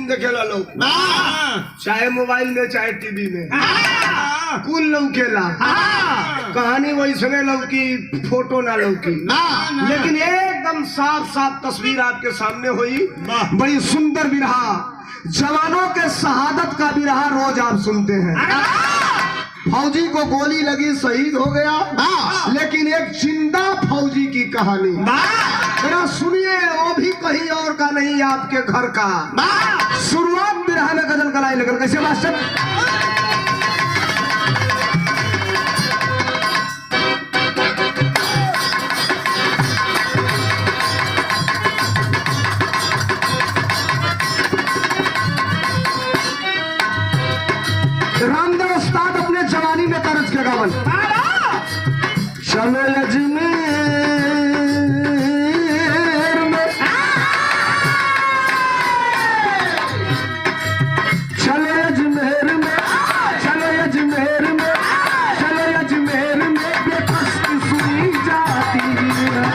देखेला लोग, चाहे मोबाइल में चाहे टीवी में, कुल लौकेला। कहानी वैसने लौकी, फोटो ना लौकी, लेकिन एकदम साफ साफ तस्वीर आपके सामने हुई। बड़ी सुंदर बिरहा, जवानों के शहादत का बिरहा रोज आप सुनते हैं। फौजी को गोली लगी, शहीद हो गया, लेकिन एक जिंदा फौजी की कहानी जरा सुनिए, वो भी कहीं और का नहीं, आपके घर का। शुरुआत बिरहा में गजल कलाई लगन कैसे मास्टर? रामदेव उस्ताद अपने जवानी में तरज के गावन, चलो अजमेर में, चलो अजमेर में, चलो अजमेर में, चलो अजमेर में बेकस सुनी जाती है।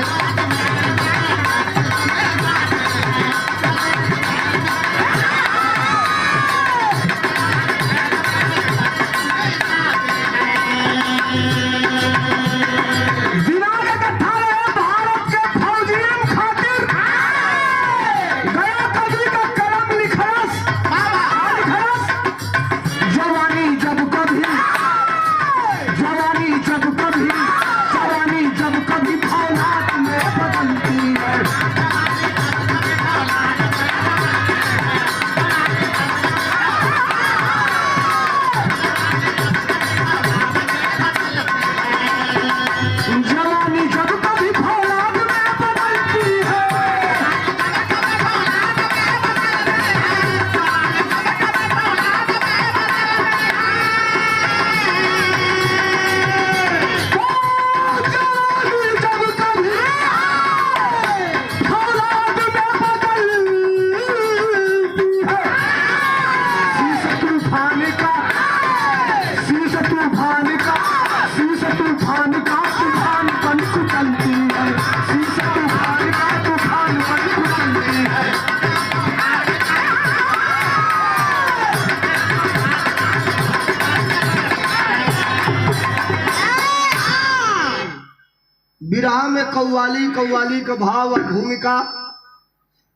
बिरहा में कव्वाली, कव्वाली का भाव और भूमिका,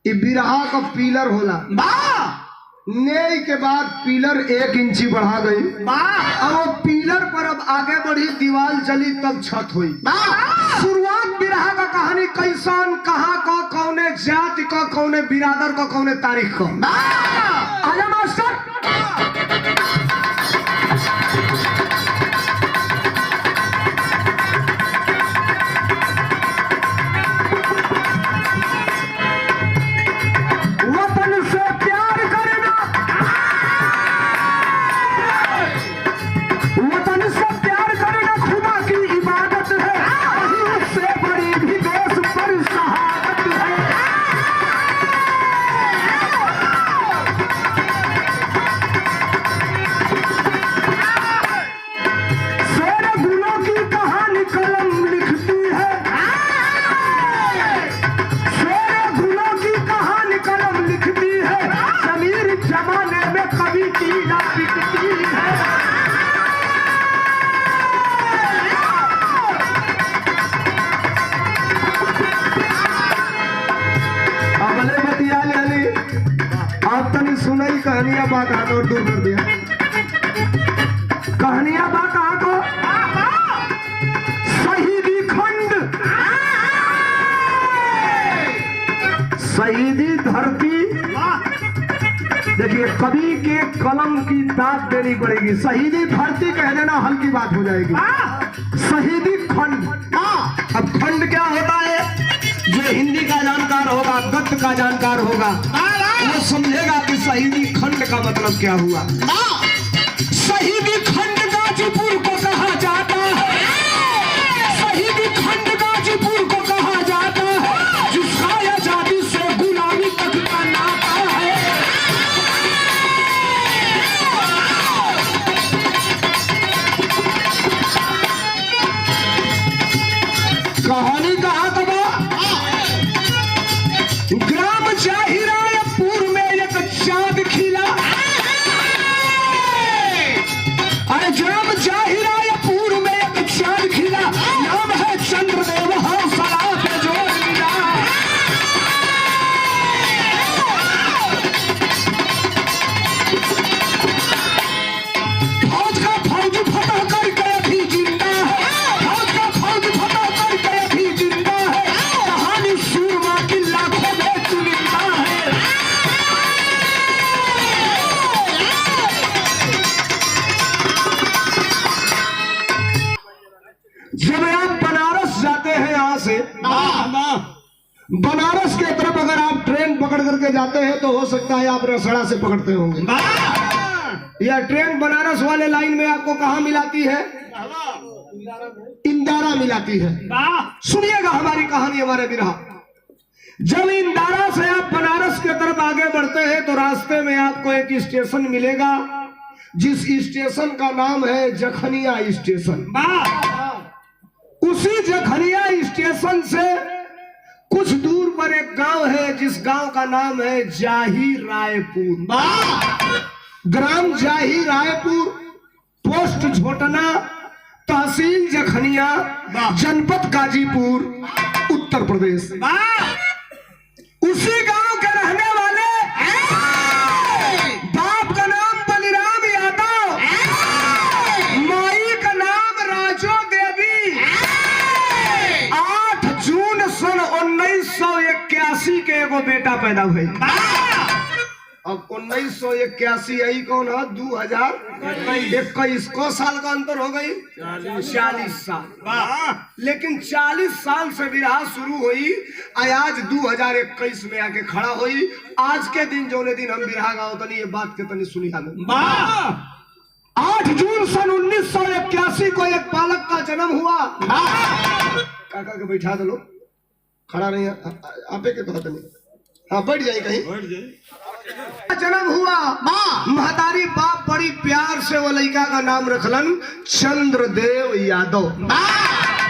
ये बिरहा का पिलर होला। ने के बाद पिलर 1 इंची बढ़ा गई, अब वो पिलर पर अब आगे बढ़ी, दीवार चली, तब छत हुई। शुरुआत बिरहा का कहानी कैसन, कहाँ का, कौने जाति का, कौने बिरादर का, कौने तारीख का। आजा मास्टर। सुनाई कहानियां बात हाथ और दूर कर दिया, कहानियां बात हाथ हो। शहीदी खंड, शहीदी धरती। देखिए, कवि के कलम की दाद देनी पड़ेगी। शहीदी धरती कह देना हल्की बात हो जाएगी। शहीदी खंड, अब खंड क्या होता है? जो हिंदी का जानकार होगा, गद्य का जानकार होगा, वो समझेगा कि शहीदी खंड का मतलब क्या हुआ। शहीदी खंड गाजीपुर को कहा जाता है, शहीदी खंड गाजीपुर को कहा जाता है, जिसका आजादी से गुलामी तक का नाता है। कहानी कहा तब ग्राम जाहिरायपुर में एक चाँद जब आप बनारस जाते हैं यहाँ से, बनारस के तरफ अगर आप ट्रेन पकड़ करके जाते हैं तो हो सकता है आप रसड़ा से पकड़ते होंगे। यह ट्रेन बनारस वाले लाइन में आपको कहाँ मिलाती है? इंदारा मिलाती है। सुनिएगा हमारी कहानी, हमारे बिरहा। जब इंदारा से आप बनारस के तरफ आगे बढ़ते हैं तो रास्ते में आपको एक स्टेशन मिलेगा, जिस स्टेशन का नाम है जखनिया स्टेशन। उसी जखनिया स्टेशन से कुछ दूर पर एक गांव है, जिस गांव का नाम है जाही रायपुर। ग्राम जाही रायपुर, पोस्ट झोटना, तहसील जखनिया, जनपद गाजीपुर, उत्तर प्रदेश। उसी गांव के रहने वाले बाप का नाम बलिराम यादव, माई का नाम राजो देवी। 8 जून सन 1981 के एगो बेटा पैदा हुए। अब 1981 यही कौन है? 2021 को साल का अंतर हो गई, 40 साल। लेकिन 40 साल से विराह शुरू हुई, आज 2021 में आके खड़ा हुई। आज के दिन जो दिन हम विराह गाँव तनी ये बात के तनी सुनी हमें। 8 जून सन 1981 को एक बालक का जन्म हुआ। काका के बैठा दो, लोग खड़ा नहीं, आपे के कहते नहीं। हाँ बैठ जाए कहीं, बैठ जाए। जन्म हुआ, महतारी बाप बड़ी प्यार से वो लड़का का नाम रखलन चंद्रदेव यादव।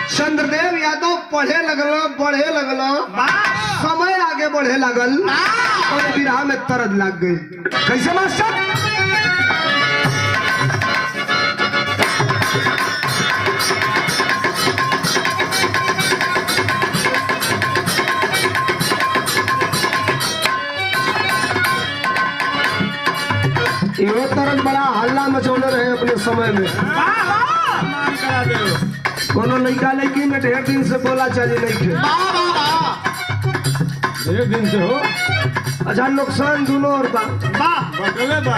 चंद्रदेव यादव पढ़े लगल, बढ़े लगल, समय आगे बढ़े लगल और विराह में तरद लग गई। कैसे मास्टर? ये तरह बड़ा हल्ला मचौले रहे अपने समय में। कोनो लड़का लड़की में ढेर दिन से बोला चली नहीं थे, ढेर दिन से हो। अच्छा नुकसान दोनों और का अरे दोनों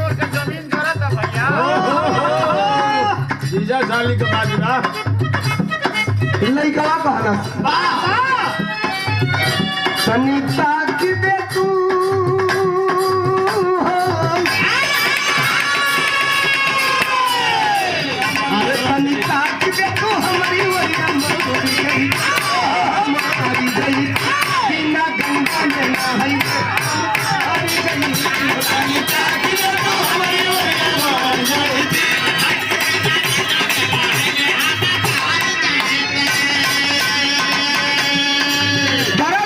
और का जमीन जोड़ा था भैया। जीजा साली के बाद ना लड़का कहना सनीता की दे तू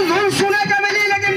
धुन सुने का मिली, लेकिन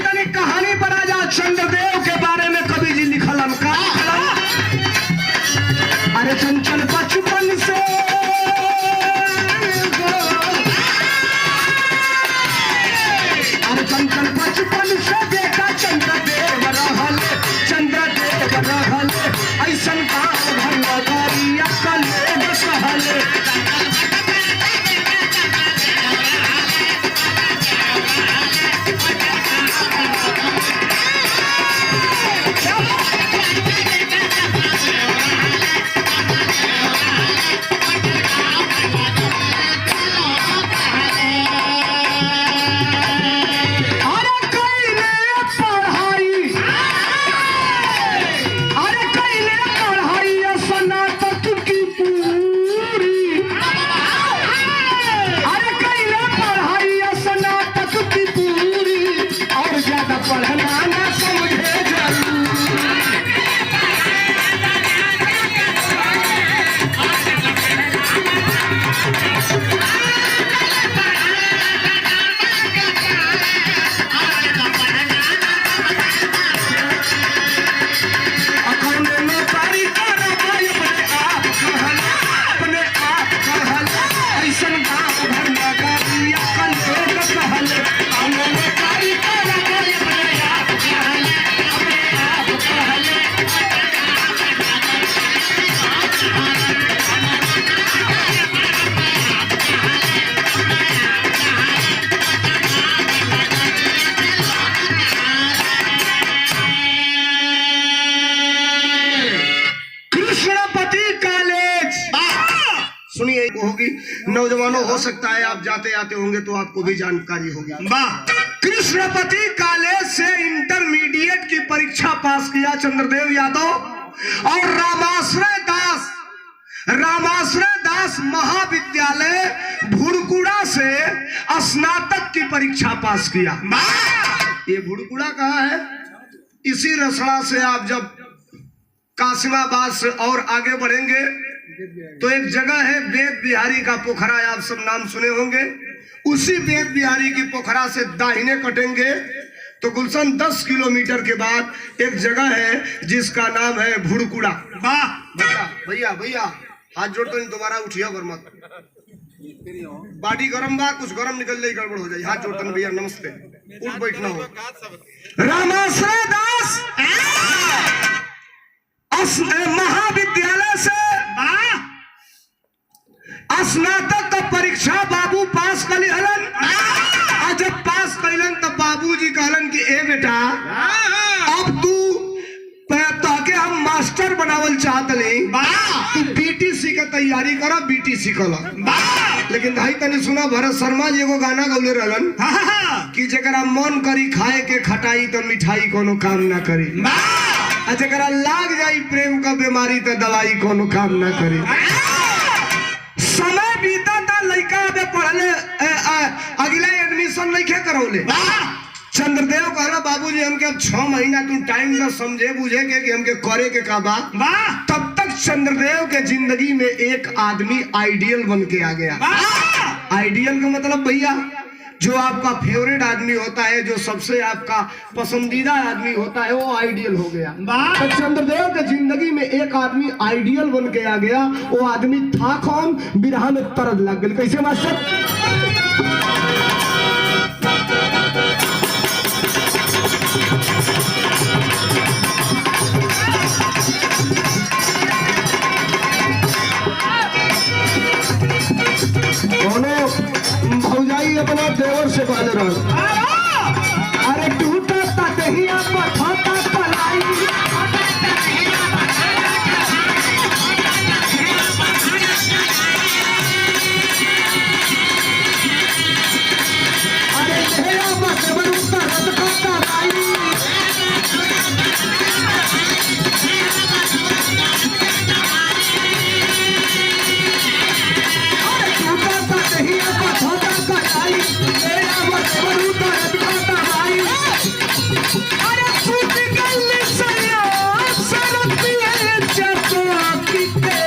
नौजवानों, हो सकता है आप जाते आते होंगे तो आपको भी जानकारी होगी। वाह। कृष्णपति कॉलेज से इंटरमीडिएट की परीक्षा पास किया चंद्रदेव यादव और रामाश्रय दास महाविद्यालय भुड़कुड़ा से स्नातक की परीक्षा पास किया। ये भुड़कुड़ा कहाँ है? इसी रसड़ा से आप जब कासिमाबाद से और आगे बढ़ेंगे तो एक जगह है वेद बिहारी का पोखरा, आप सब नाम सुने होंगे। उसी वेद बिहारी की पोखरा से दाहिने कटेंगे तो गुलशन 10 किलोमीटर के बाद एक जगह है जिसका नाम है भुड़कुड़ा। वाह। भैया भैया हाथ जोड़ कर दोबारा उठिया कर मत, बॉडी गरम बा, कुछ गरम निकल जाए गड़बड़ हो जाए। हाथ जोड़कर भैया नमस्ते, उठ बैठना हो। रामाश्रय दास महाविद्यालय से स्नातक का परीक्षा बाबू पास कर हलन। और जब पास कैलन तब बाबूजी कहलन कि ए बेटा अब तू ताके हम मास्टर बनावल चाहत नहीं, तू बीटीसी का तैयारी करा, बीटीसी कला। लेकिन भाई तने सुना भरत शर्मा जी एगो गाना गौले रहलन कि जकरा मन करी खाए के खटाई तो मिठाई कोनो काम ना करी, जकरा लाग जाई प्रेम का बीमारी तो दवाई कोनो काम ना करी। समय बीता था, लड़का अबे पढ़ले अगला एडमिशन नहीं खे करौले। चंद्रदेव कहला बाबूजी हमके अब 6 महीना तुम टाइम ना समझे बुझे के कि हमके करे के का बा। तब तक चंद्रदेव के जिंदगी में एक आदमी आइडियल बन के आ गया। आइडियल का मतलब भैया जो आपका फेवरेट आदमी होता है, जो सबसे आपका पसंदीदा आदमी होता है, वो आइडियल हो गया। तो चंद्रदेव के जिंदगी में एक आदमी आइडियल बन के आ गया। वो आदमी था कौन? बिरहा में तरद लग गई। कैसे मास्टर? भौजाई अपना देवर से कहले रहो, अरे टूटा तहिया पथता पलाई, अरे तेरा बस बरूता रद करता लाई, अरे टूटा तहिया पथता पलाई, तेरा बस बरूता रद करता लाई। अरे टूट गई सैया सरतिया चतुराती के,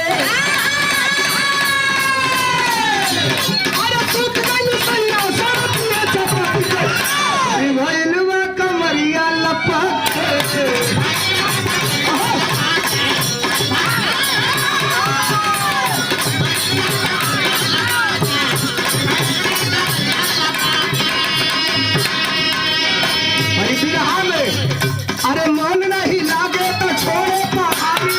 अरे टूट गई सैया सरतिया चतुराती के, अरे भइलवा कमरिया लपक के। अरे मन नहीं लागे तो छोड़े पहाड़ी,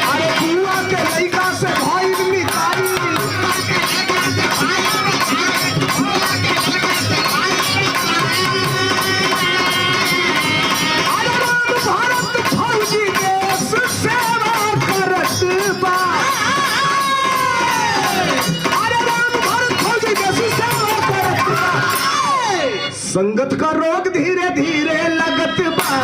अरे बुआ के लड़का से भइल मिठाई, अरे राम भारत फौजी देश सेवा करत बा, संगत का रोग धीरे धीरे लगत बा।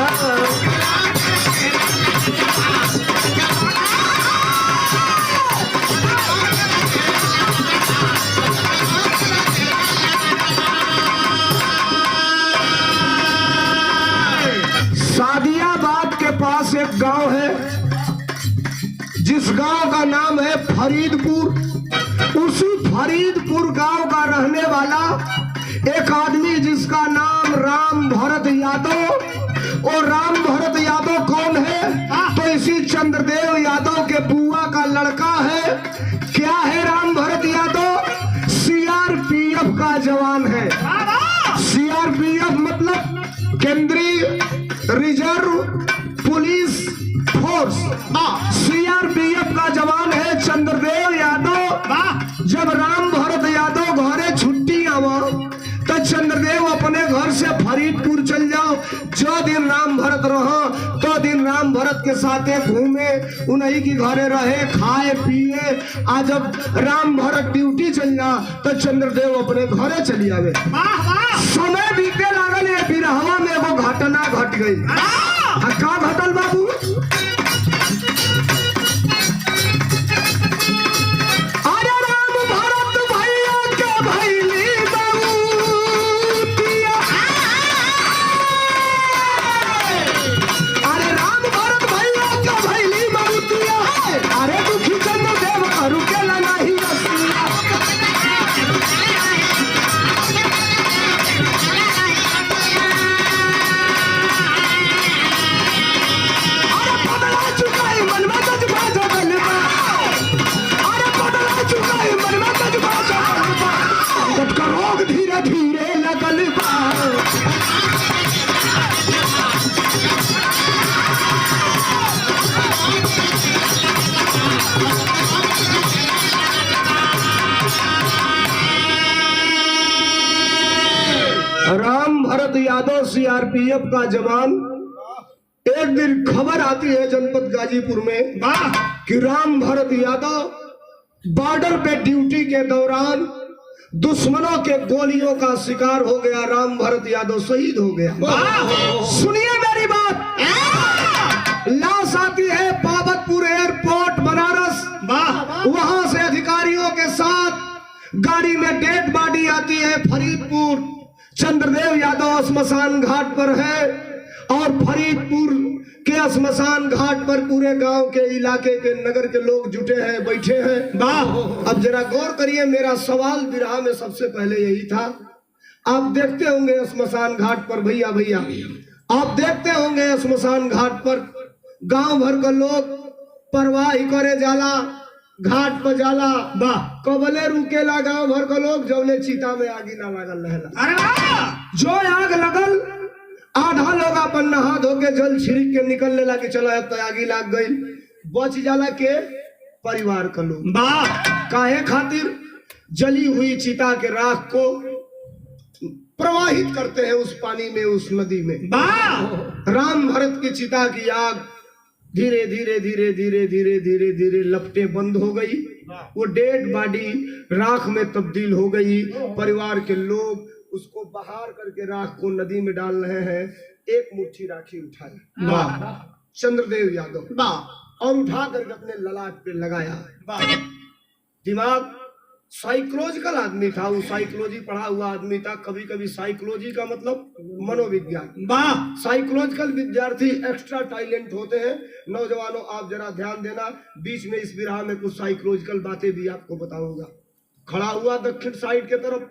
सादियाबाद के पास एक गांव है जिस गांव का नाम है फरीदपुर। उसी फरीदपुर गांव का रहने वाला एक आदमी जिसका नाम राम भरत यादव। और राम भरत यादव कौन है? तो इसी चंद्रदेव यादव के बुआ का लड़का है। क्या है राम भरत यादव? सीआरपीएफ का जवान है। सीआरपीएफ मतलब केंद्रीय रिजर्व पुलिस फोर्स। सीआरपीएफ का जवान है चंद्रदेव यादव। जब राम भरत यादव घरे छुट्टी आवा तो चंद्रदेव अपने घर से फरीदपुर चल जाओ। जो दिन राम भरत रहो राम भरत के साथे घूमे, उन्हीं की घरे रहे, खाए पिए। आज जब राम भरत ड्यूटी चलना तो चंद्रदेव अपने घरे चली आवे। समय बीते लागल, ये बिरहवा में एगो घटना घट गई। का घटल बाबू? अरे राम भरत भैया के भैली बहुतिया। अरे राम भरत भैया के भैली बहुतिया। अरे दुखी चंद्रदेव करू के नहीं रसिया। रोग धीरे धीरे लगल बा। राम भरत यादव सीआरपीएफ का जवान, एक दिन खबर आती है जनपद गाजीपुर में कि राम भरत यादव बॉर्डर पे ड्यूटी के दौरान दुश्मनों के गोलियों का शिकार हो गया। राम भरत यादव शहीद हो गया। सुनिए मेरी बात। लाश आती है पावतपुर एयरपोर्ट बनारस। वहां से अधिकारियों के साथ गाड़ी में डेड बॉडी आती है फरीदपुर। चंद्रदेव यादव श्मशान घाट पर है और फरीदपुर के श्मशान घाट पर पूरे गांव के इलाके के नगर के लोग जुटे हैं, बैठे हैं। अब जरा गौर करिए, मेरा सवाल बिरहा में सबसे पहले यही था। आप देखते होंगे श्मशान घाट पर, भैया आप देखते होंगे श्मशान घाट पर गांव भर का लोग परवाह करे जाला, घाट पर जाला। कबले रुकेला गांव भर का लोग, जबले चीता में आगी ना लागल रहेला। जो आग लगल, आधा लोग अपन नहा धो के जल छिड़क के निकलने लगे, चलो अब तो आगी लाग गई। बच जाला के परिवार का लोग। काहे खातिर? जली हुई चिता के राख को प्रवाहित करते हैं उस पानी में, उस नदी में। राम भरत की चिता की आग धीरे धीरे धीरे धीरे धीरे धीरे धीरे लपटे बंद हो गई। वो डेड बॉडी राख में तब्दील हो गई। परिवार के लोग उसको बाहर करके राख को नदी में डाल रहे हैं। एक मुट्ठी राखी उठाई चंद्रदेव यादव और उठा करके अपने ललाट पे लगाया। दिमाग साइकोलॉजिकल आदमी था, वो साइकोलॉजी पढ़ा हुआ आदमी था। कभी कभी साइकोलॉजी का मतलब मनोविज्ञान। साइकोलॉजिकल विद्यार्थी एक्स्ट्रा टैलेंट होते हैं। नौजवानों आप जरा ध्यान देना, बीच में इस बिरहा में कुछ साइकोलॉजिकल बातें भी आपको बताऊंगा। खड़ा हुआ दक्षिण साइड के तरफ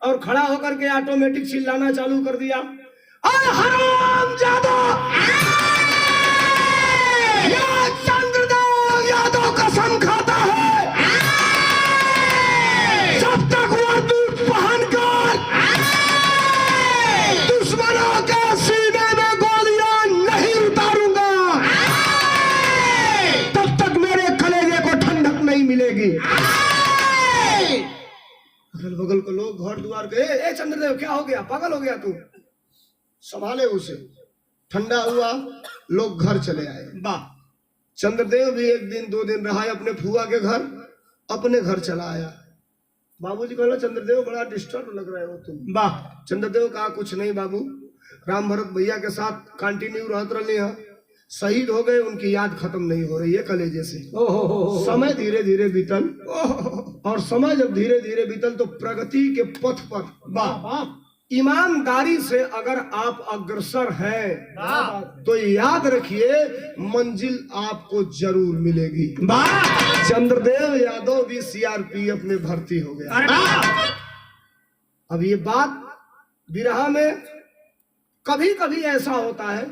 और खड़ा होकर के ऑटोमेटिक चिल्लाना चालू कर दिया, अरे हरामजादा, ये चंद्रदेव यादव कसम खाता है जब तक वर्दी पहनकर दुश्मनों के सीने में गोलियां नहीं उतारूंगा, तब तक मेरे कलेजे को ठंडक नहीं मिलेगी। अगल बगल के लोग घर द्वार गए, ए चंद्रदेव क्या हो गया, पागल हो गया तू? संभाले उसे। ठंडा हुआ, लोग घर चले आए। चंद्रदेव भी एक दिन दो दिन रहा अपने फुआ के घर, अपने घर चला आया। बाबूजी कहला चंद्रदेव बड़ा डिस्टर्ब लग रहा है वो तुम। चंद्रदेव कहा कुछ नहीं बाबू, राम भरत भैया के साथ कंटिन्यू रहते रहे हैं, शहीद हो गए, उनकी याद खत्म नहीं हो रही है कलेजे से। समय धीरे धीरे बीतल और समय जब धीरे धीरे बीतल तो प्रगति के पथ पर ईमानदारी से अगर आप अग्रसर हैं तो याद रखिए मंजिल आपको जरूर मिलेगी। चंद्रदेव यादव भी सीआरपीएफ में भर्ती हो गया। अब ये बात बिरहा में कभी कभी ऐसा होता है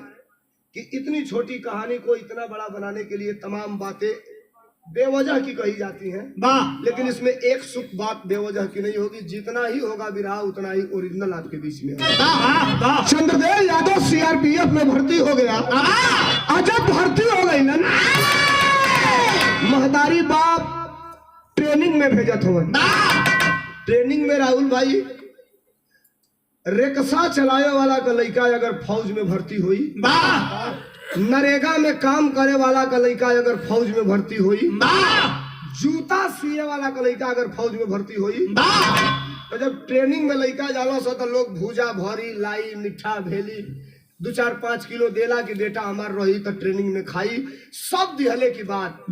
कि इतनी छोटी कहानी को इतना बड़ा बनाने के लिए तमाम बातें बेवजह की कही जाती हैं, लेकिन इसमें एक सुख बात बेवजह की नहीं होगी। जितना ही होगा बिरहा उतना ही ओरिजिनल आपके बीच में होगा। चंद्रदेव यादव सीआरपीएफ में भर्ती हो गया। जब भर्ती हो गई ना, महतारी बाप ट्रेनिंग में भेजत हो। ट्रेनिंग में राहुल भाई रिक्शा चलाने वाला का लड़का अगर फौज में भर्ती हुई नरेगा में काम करे वाला का लड़का अगर फौज में भर्ती हुई, जूता सिए वाला का लड़का अगर फौज में भर्ती हुई, तो जब ट्रेनिंग में लड़का जाला सा तो लोग भूजा भरी लाई मिठा भेली 2-4-5 किलो देला कि बेटा हमार रही तो ट्रेनिंग में खाई। सब दिहले की बात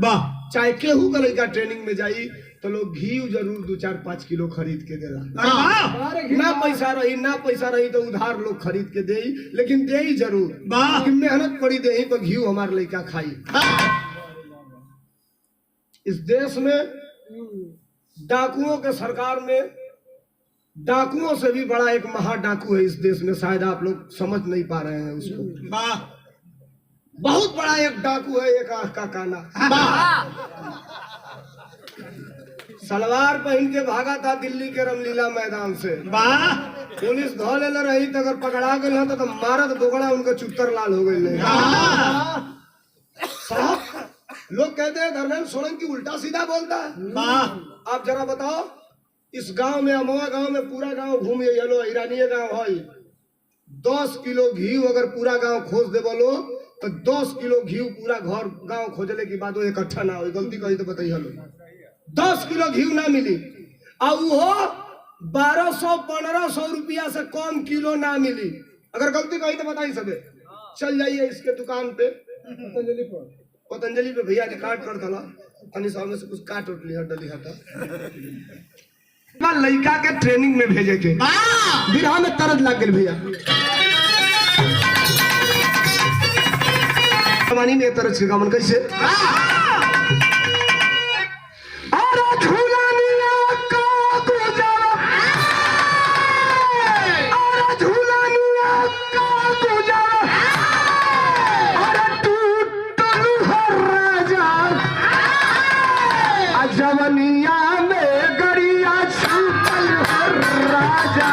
चाहे केहू का लड़का ट्रेनिंग में जाई तो लोग घी जरूर 2-4-5 किलो खरीद के देला। ना पैसा रही तो उधार लोग खरीद के दे, लेकिन दे जरूर कि मेहनत पड़ी दे तो घी हमार लड़का खाई। इस देश में डाकुओं के सरकार में डाकुओं से भी बड़ा एक महा डाकू है इस देश में, शायद आप लोग समझ नहीं पा रहे हैं उसको। बहुत बड़ा एक डाकू है, एक आंख का काना, सलवार पहन के भागा था दिल्ली के रामलीला मैदान से। पुलिस धो ले रही तो अगर पकड़ा गए तो मारत दोगड़ा उनका चुत्तर लाल हो गए। साहब लोग कहते हैं धर्मेंद्र सोलंकी उल्टा सीधा बोलता है। आप जरा बताओ, इस गांव में अमवा गांव में पूरा गांव घूमिए हेलो ईरानीय गांव है, 10 किलो घी अगर पूरा गांव खोज दे बोलो तो 10 किलो घी पूरा घर गांव खोजले के बाद वो इकट्ठा ना हो, गलती कही तो बताइए हेलो 10 किलो घी ना मिली और वो 1200-1500 रुपया से कम किलो ना मिली। अगर गलती कही तो बताइए सबे। चल जाइए इसके दुकान पे पतंजलि पे भैया ने काट कर था में से कुछ काट उठ लिया डली हटा लड़का के ट्रेनिंग में भेजे के बिरहा में तरद लग गए भैया। कमानी में तरद छिड़का मन कैसे जवनिया में गरिया छूटल राजा।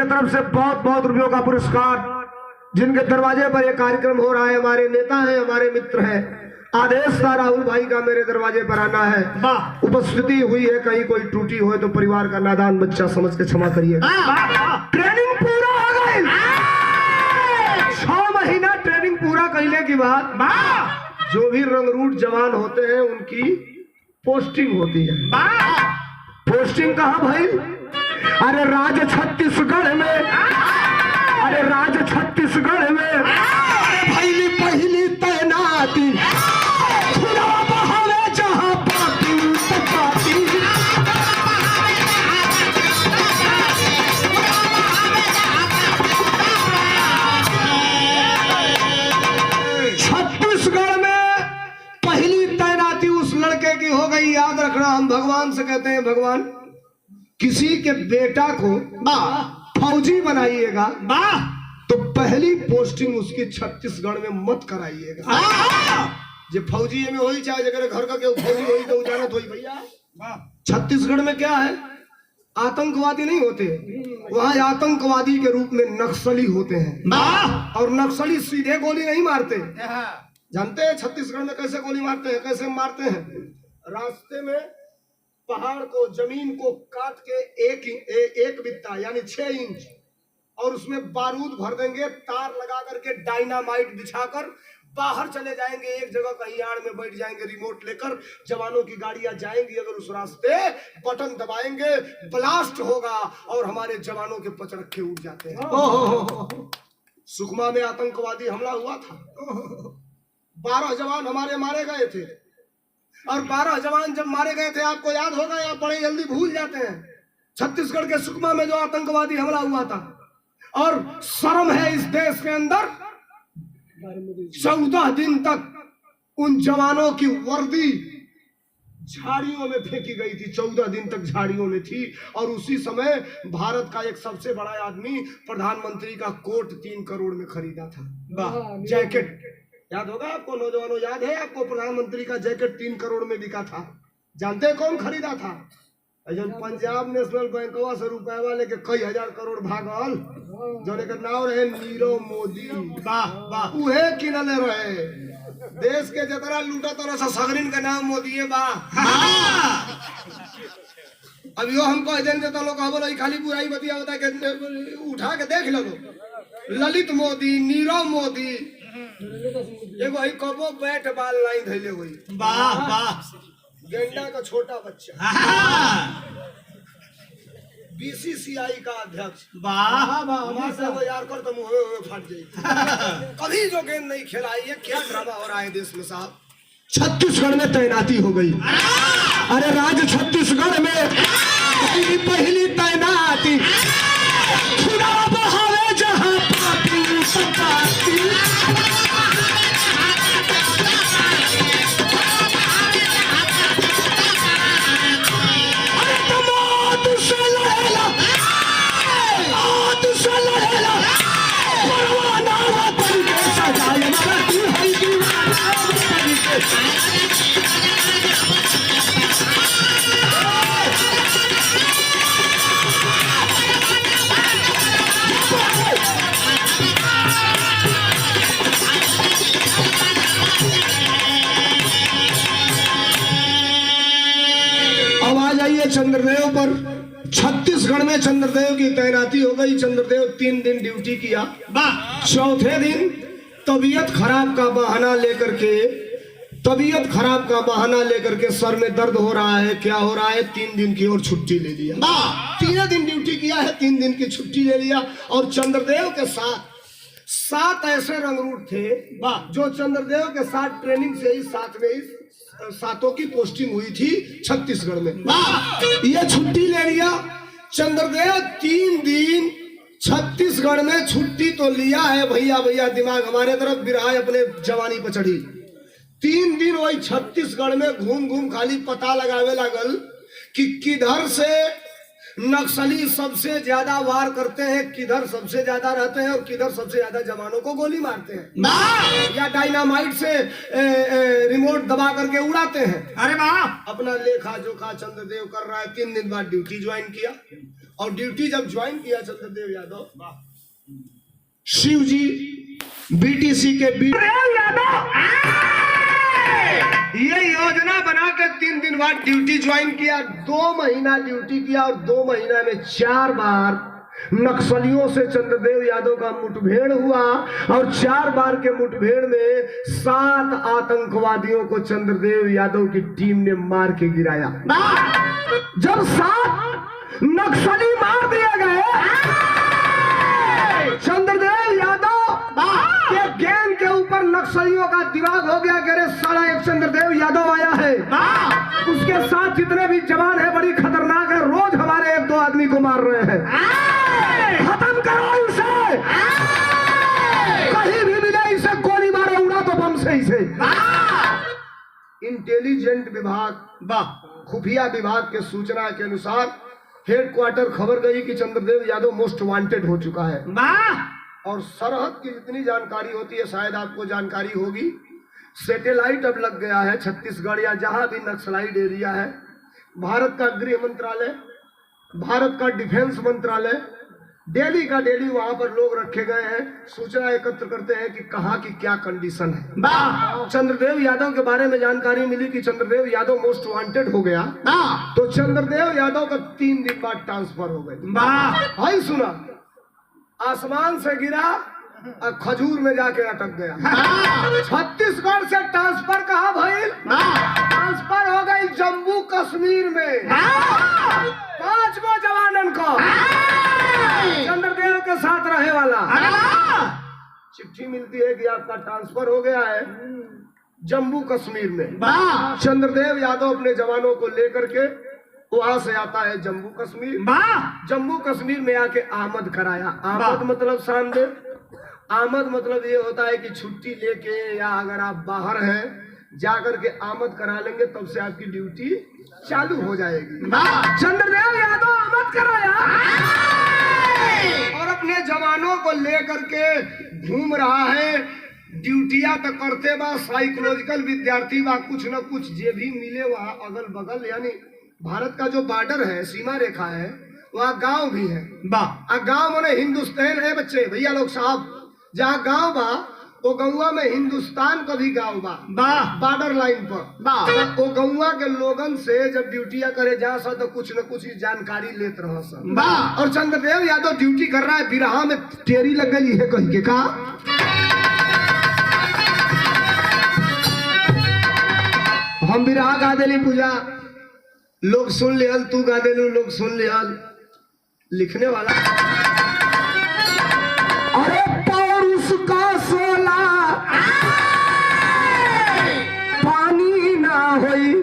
तरफ से बहुत बहुत रुपयों का पुरस्कार, जिनके दरवाजे पर यह कार्यक्रम हो रहा है। हमारे नेता हैं, हमारे मित्र हैं। आदेश था राहुल भाई का मेरे दरवाजे पर आना है। उपस्थिति हुई है, कहीं कोई टूटी हो तो परिवार का नादान बच्चा समझ के क्षमा करिए। ट्रेनिंग पूरा हो गई, 6 महीना ट्रेनिंग पूरा करने के बाद जो भी रंगरूट जवान होते हैं उनकी पोस्टिंग होती है। पोस्टिंग कहाँ भाई? अरे राज छत्तीसगढ़ में, अरे राज छत्तीसगढ़ में पहली पहली तैनाती खुला बहावे जहां पाती पाती। छत्तीसगढ़ में पहली तैनाती उस लड़के की हो गई। याद रखना, हम भगवान से कहते हैं भगवान किसी के बेटा को फौजी बनाइएगा तो पहली पोस्टिंग उसकी छत्तीसगढ़ में मत कराइएगा। जो फौजी में हो ही चाहे जगह घर का फौजी हो तो उजानत हो भैया। छत्तीसगढ़ में क्या है, आतंकवादी नहीं होते, वहां आतंकवादी के रूप में नक्सली होते हैं। और नक्सली सीधे गोली नहीं मारते। जानते हैं छत्तीसगढ़ में कैसे गोली मारते हैं? कैसे मारते हैं? रास्ते में पहाड़ को, जमीन को काट के एक बित्ता यानी 6 इंच और उसमें बारूद भर देंगे, तार लगा करके डायनामाइट बिछाकर बाहर चले जाएंगे। एक जगह कहीं आड़ में बैठ जाएंगे, रिमोट लेकर जवानों की गाड़ियां जाएंगी। अगर उस रास्ते बटन दबाएंगे ब्लास्ट होगा और हमारे जवानों के पचरखे उड़ जाते हैं। सुकमा में आतंकवादी हमला हुआ था। 12 जवान हमारे मारे गए थे, और 12 जवान जब मारे गए थे, आपको याद होगा, आप बड़े जल्दी भूल जाते हैं, छत्तीसगढ़ के सुकमा में जो आतंकवादी हमला हुआ था। और शर्म है इस देश के अंदर, 14 दिन तक उन जवानों की वर्दी झाड़ियों में फेंकी गई थी। 14 दिन तक झाड़ियों में थी। और उसी समय भारत का एक सबसे बड़ा आदमी प्रधानमंत्री का कोट 3 करोड़ में खरीदा था। जैकेट याद होगा आपको, नौजवानों, याद है आपको? प्रधानमंत्री का जैकेट 3 करोड़ में बिका था। जानते हैं कौन खरीदा था? जब पंजाब नेशनल बैंकवा से रुपया वाले के कई हजार करोड़ भागल, जो के नाम रहे नीरव मोदी। वाह, उहे किनले रहे। देश के जतरा लूटा तो सगरिन का नाम मोदी बा। अब यो हम कह देंगे तो लोग बोलो खाली बुराई बतिया होता है, उठा के देख लो। ललित मोदी, नीरव मोदी, एगो ही कबो बैट बाल नहीं धैले हुई। वाह, गेंडा का छोटा बच्चा, बीसीसीआई का अध्यक्ष। वाह, से वो यार कर तो मुंह फट जाए। कभी जो गेंद नहीं खेला, ये क्या ड्रामा हो रहा है देश में साहब। छत्तीसगढ़ में तैनाती हो गई। अरे राज्य छत्तीसगढ़ में पहली तैनाती, खुदा बहावे जहां पाती सताती। चंद्रदेव पर छत्तीसगढ़ में चंद्रदेव की तैनाती हो गई। चंद्रदेव 3 दिन ड्यूटी किया। चौथे दिन तबीयत खराब का बहाना लेकर के सर में दर्द हो रहा है। क्या हो रहा है? 3 दिन की और छुट्टी ले लिया। 3 दिन ड्यूटी किया है, 3 दिन की छुट्टी ले लिया। और चंद्रदेव के साथ 7 ऐसे रंगरूट थे जो चंद्रदेव के साथ ट्रेनिंग से ही साथ में 7 की पोस्टिंग हुई थी छत्तीसगढ़ में। ये छुट्टी ले लिया चंद्रदेव। 3 दिन छत्तीसगढ़ में छुट्टी तो लिया है भैया, दिमाग हमारे तरफ बिरहा अपने जवानी पर चढ़ी। 3 दिन वही छत्तीसगढ़ में घूम खाली पता लगावे लागल कि किधर से नक्सली सबसे ज्यादा वार करते हैं, किधर सबसे ज्यादा रहते हैं और किधर सबसे ज्यादा जवानों को गोली मारते हैं, या डायनामाइट से रिमोट दबा करके उड़ाते हैं। अरे वाह, अपना लेखा जोखा चंद्रदेव कर रहा है। 3 दिन बाद ड्यूटी ज्वाइन किया। और ड्यूटी जब ज्वाइन किया चंद्रदेव यादव, शिव जी बीटीसी के ये योजना बना के 3 दिन बाद ड्यूटी ज्वाइन किया। 2 महीना ड्यूटी किया और 2 महीना में 4 बार नक्सलियों से चंद्रदेव यादव का मुठभेड़ हुआ। और 4 बार के मुठभेड़ में 7 आतंकवादियों को चंद्रदेव यादव की टीम ने मार के गिराया। जब 7 नक्सली मार दिए गए, चंद्रदेव यादव के गैंग के ऊपर नक्सलियों का दिमाग हो गया कि अरे साला एक चंद्रदेव यादव आया है, उसके साथ जितने भी जवान है बड़ी खतरनाक है, रोज हमारे 1-2 आदमी को मार रहे हैं, खत्म करो इसे, कहीं भी मिले इसे गोली मारो, उड़ा तो बम से इसे। इंटेलिजेंट विभाग, खुफिया विभाग के सूचना के अनुसार हेडक्वार्टर खबर गई कि चंद्रदेव यादव मोस्ट वांटेड हो चुका है। और सरहद की जितनी जानकारी होती है शायद आपको जानकारी होगी, सैटेलाइट अब लग गया है छत्तीसगढ़ या जहां भी नक्सलाइट एरिया है। भारत का गृह मंत्रालय, भारत का डिफेंस मंत्रालय डेली का डेली वहां पर लोग रखे गए हैं, सूचना एकत्र करते हैं कि कहाँ की क्या कंडीशन है। चंद्रदेव यादव के बारे में जानकारी मिली कि चंद्रदेव यादव मोस्ट वांटेड हो गया, तो चंद्रदेव यादव का 3 दिन बाद ट्रांसफर हो गए। भाई सुना, आसमान से गिरा और खजूर में जाके अटक गया। छत्तीसगढ़ से ट्रांसफर कहाँ भाई? ट्रांसफर हो गई जम्मू कश्मीर में। 5 गो जवानन को चंद्रदेव के साथ रहे वाला चिट्ठी मिलती है कि आपका ट्रांसफर हो गया है जम्मू कश्मीर में। वाह चंद्रदेव यादव अपने जवानों को लेकर के वहां से आता है जम्मू कश्मीर। वाह जम्मू कश्मीर में आके आमद कराया। आमद मतलब सामने, आमद मतलब ये होता है कि छुट्टी लेके या अगर आप बाहर हैं जाकर के आमद करा लेंगे तब से आपकी ड्यूटी चालू हो जाएगी। वाह चंद्रदेव यादव आमद कराया और अपने जवानों को लेकर के घूम रहा है। ड्यूटियां तो करते बा, साइकोलॉजिकल विद्यार्थी बा, कुछ न कुछ जे भी मिले वहाँ अगल बगल, यानी भारत का जो बॉर्डर है, सीमा रेखा है, वहाँ गांव भी है। वाह गांव माने हिंदुस्तान है बच्चे, भैया लोग साहब, जहाँ गांव बा वो गौवा में हिंदुस्तान का भी गांव बा, वाह बॉर्डर लाइन पर। वाह वो गौवा के लोगन से जब ड्यूटियां करे जा सा तो कुछ न कुछ जानकारी लेत रह सा। वाह और चंद्रदेव यादव ड्यूटी कर रहा है, बिरहा में टेरी लग गई है कहीं के का। हम बिरहा गा देली पूजा, लोग सुन लिहल, तू गा देलू, लोग सुन लिहल, लिखने वाला अरे पौरुष का सोला पानी ना होई,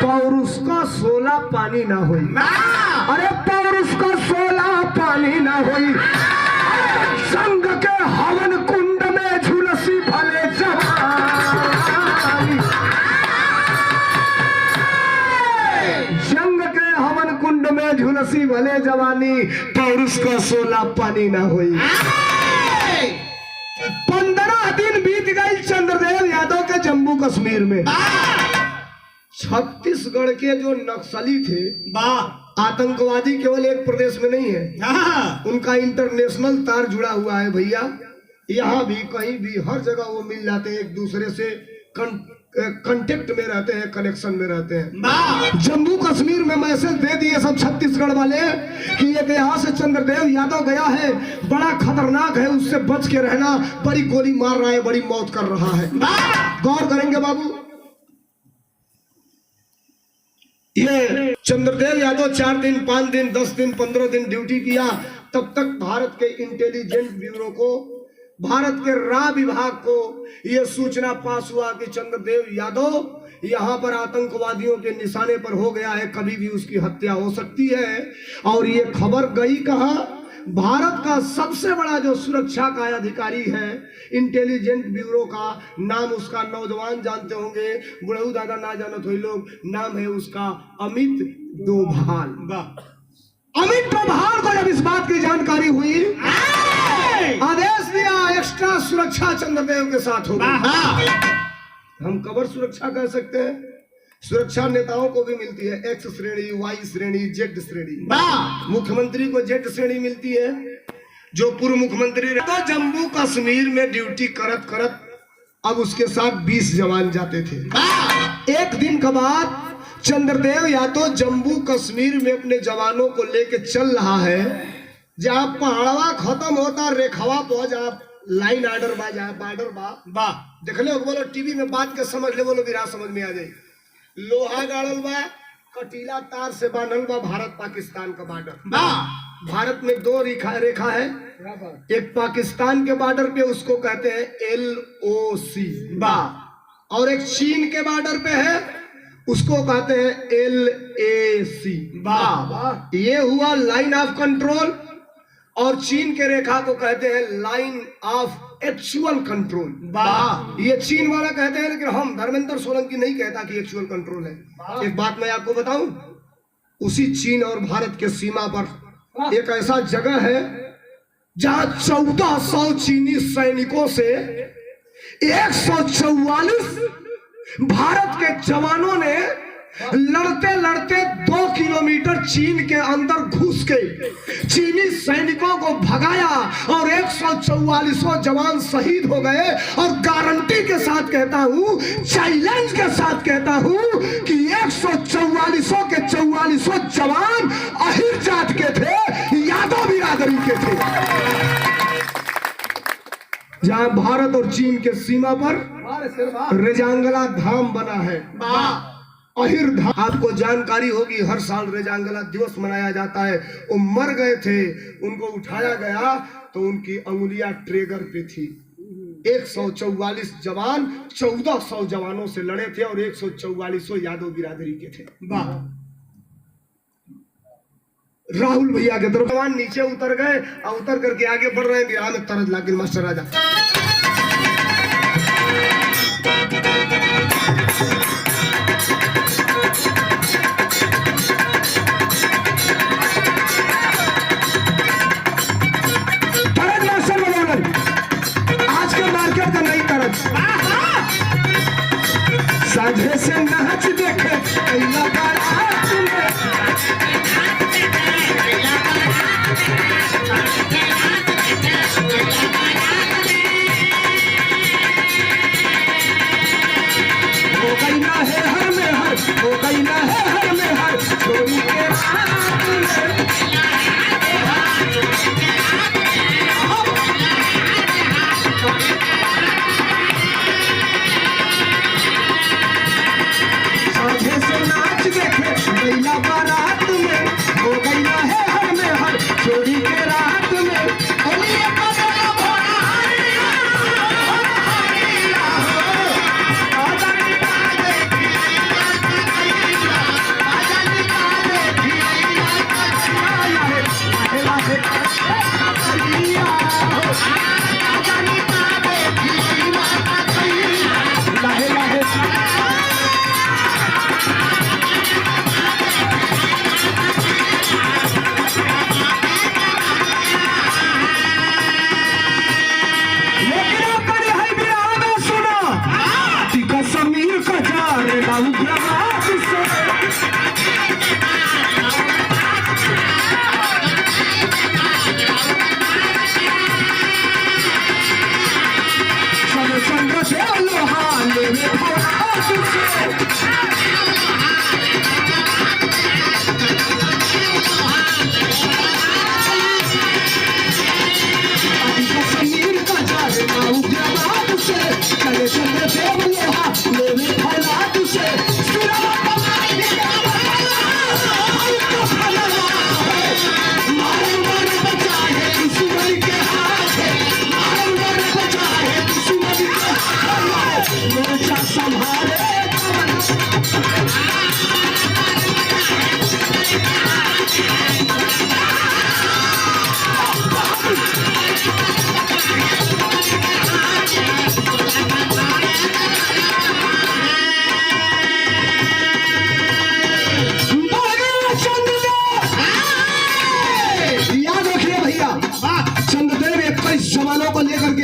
पौरुष का सोला पानी ना होई, अरे पौरुष का सोला पानी ना होई, संग के हवन कुंड में झुलसी भले जवानी, जंग के हवन कुंड में झुलसी भले जवानी, पौरुष का सोला पानी ना होई। 15 दिन बीत गई चंद्रदेव यादव के जम्मू कश्मीर में। छत्तीसगढ़ के जो नक्सली थे, वाह आतंकवादी केवल एक प्रदेश में नहीं है, हाँ उनका इंटरनेशनल तार जुड़ा हुआ है भैया। यहाँ भी कहीं भी हर जगह वो मिल जाते हैं, एक दूसरे से कांटेक्ट में रहते हैं, कनेक्शन में रहते हैं। वाह जम्मू कश्मीर में मैसेज दे दिए सब छत्तीसगढ़ वाले कि एक यहाँ से चंद्रदेव यादव गया है, बड़ा खतरनाक है, उससे बच के रहना, बड़ी गोली मार रहा है, बड़ी मौत कर रहा है। गौर करेंगे बाबू, ये चंद्रदेव यादव 4 दिन 5 दिन 10 दिन 15 दिन ड्यूटी किया, तब तक भारत के इंटेलिजेंस ब्यूरो को, भारत के राह विभाग को यह सूचना पास हुआ कि चंद्रदेव यादव यहाँ पर आतंकवादियों के निशाने पर हो गया है, कभी भी उसकी हत्या हो सकती है। और ये खबर गई कहाँ? भारत का सबसे बड़ा जो सुरक्षा का अधिकारी है इंटेलिजेंट ब्यूरो का, नाम उसका नौजवान जानते होंगे, बुढ़ऊ दादा ना जानत हो लोग, नाम है उसका अमित डोभाल। अमित डोभाल को जब इस बात की जानकारी हुई, आदेश दिया एक्स्ट्रा सुरक्षा चंद्रदेव के साथ होगी। हम कवर सुरक्षा कह सकते हैं, सुरक्षा नेताओं को भी मिलती है, एक्स श्रेणी, वाई श्रेणी, जेड श्रेणी। मुख्यमंत्री को जेड श्रेणी मिलती है, जो पूर्व मुख्यमंत्री तो जम्मू कश्मीर में ड्यूटी करत करत अब उसके साथ 20 जवान जाते थे। एक दिन के बाद चंद्रदेव यादव जम्मू कश्मीर में अपने जवानों को लेके चल रहा है, जहाँ पहाड़वा खत्म होता रेखावा पहुंच, आप लाइन आर्डर बा, जहाँ बॉर्डर बा, देख ले बोलो टीवी में बात के समझ ले, बोलो विराट समझ में आ जाए। लोहा गाड़ल बा, कटीला तार से बांधल बा, भारत पाकिस्तान का बॉर्डर। भारत में 2 रेखा है, एक पाकिस्तान के बॉर्डर पे उसको कहते हैं LOC बा, और एक चीन के बॉर्डर पे है उसको कहते हैं LAC बा। ये हुआ लाइन ऑफ कंट्रोल, और चीन के रेखा को कहते हैं लाइन ऑफ एक्चुअल कंट्रोल। ये चीन वाला कहते हैं, लेकिन हम धर्मेंद्र सोलंकी नहीं कहता कि एक्चुअल कंट्रोल है। एक बात मैं आपको बताऊं, उसी चीन और भारत के सीमा पर एक ऐसा जगह है जहां 1400 चीनी सैनिकों से 144 भारत के जवानों ने लड़ते लड़ते 2 किलोमीटर चीन के अंदर घुस के चीनी सैनिकों को भगाया, और 144 जवान शहीद हो गए। और गारंटी के साथ कहता हूं, चैलेंज के साथ कहता हूं कि 144 के 44 जवान अहिर जात के थे, यादव बिरादरी के थे। जहां भारत और चीन के सीमा पर रेजांगला धाम बना है, आपको जानकारी होगी हर साल रेजांगला दिवस मनाया जाता है। वो मर गए थे, उनको उठाया गया तो उनकी अंगुलियां ट्रेगर पे थी। 144 जवान 1400 जवानों से लड़े थे और 144 यादव बिरादरी के थे। वाह। राहुल भैया के तरफ जवान नीचे उतर गए और उतर करके आगे बढ़ रहे हैं। बिहार में तरज लागिल मास्टर राजा साझे से नाच देखे हो गई ना है हर में हर, हो गई ना है हर में हर, छोरी के महिला बारात में हो गई ना है हर में हर, चोरी के रात में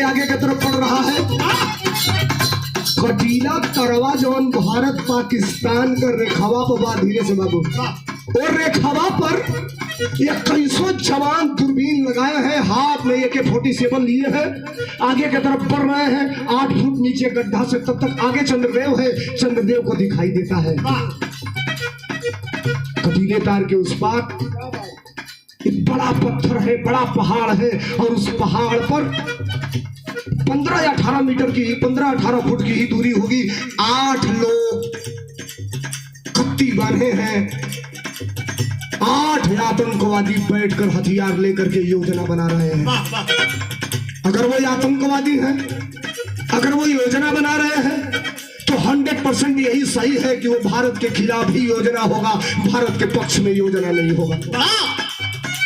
आगे की तरफ बढ़ रहा है। कटीला तरवा जवन भारत पाकिस्तान का रेखावा पर बा धीरे से बाबू, और रेखावा पर 21 जवान दूरबीन लगाए हैं, हाथ में AK-47 लिए हैं, आगे की तरफ बढ़ रहे हैं। 8 फुट नीचे गड्ढा से तब तक आगे चंद्रदेव है, चंद्रदेव को दिखाई देता है। कटीले तार के उस पार एक बड़ा पत्थर है, बड़ा पहाड़ है, और उस पहाड़ पर 15 या 18 मीटर की 15-18 फुट की ही दूरी होगी। 8 लोग कत्ती बांधे हैं, 8 आतंकवादी बैठकर हथियार लेकर के योजना बना रहे हैं। अगर वो आतंकवादी हैं, अगर वो योजना बना रहे हैं तो 100% यही सही है कि वो भारत के खिलाफ ही योजना होगा, भारत के पक्ष में योजना नहीं होगा।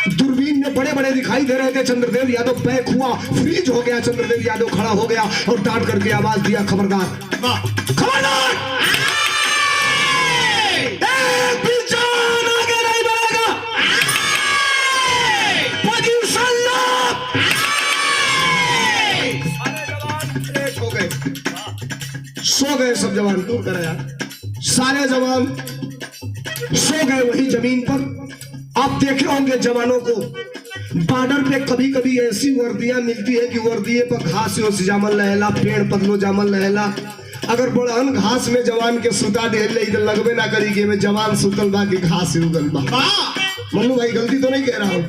दूरबीन में बड़े बड़े दिखाई दे रहे थे। चंद्रदेव यादव पैक हुआ, फ्रीज हो गया। चंद्रदेव यादव खड़ा हो गया और डांट करके आवाज दिया, खबरदार, खबरदार, एक भी जान आगे नहीं बढ़ेगा, पोजीशन लो। हो गए, सो गए सब जवान, दूर करे यार, सारे जवान सो गए वही जमीन पर। आप देखे होंगे जवानों को बॉर्डर पे कभी कभी ऐसी वर्दियां मिलती है कि वर्दिये पर घास जामल रहेला, पेड़ पतलो जामल रहेला। अगर बड़हन घास में जवान के सुता दे लगबे ना करी कि में जवान सुतल बा कि घास उगल बा। मन्नू भाई गलती तो नहीं कह रहा हूँ।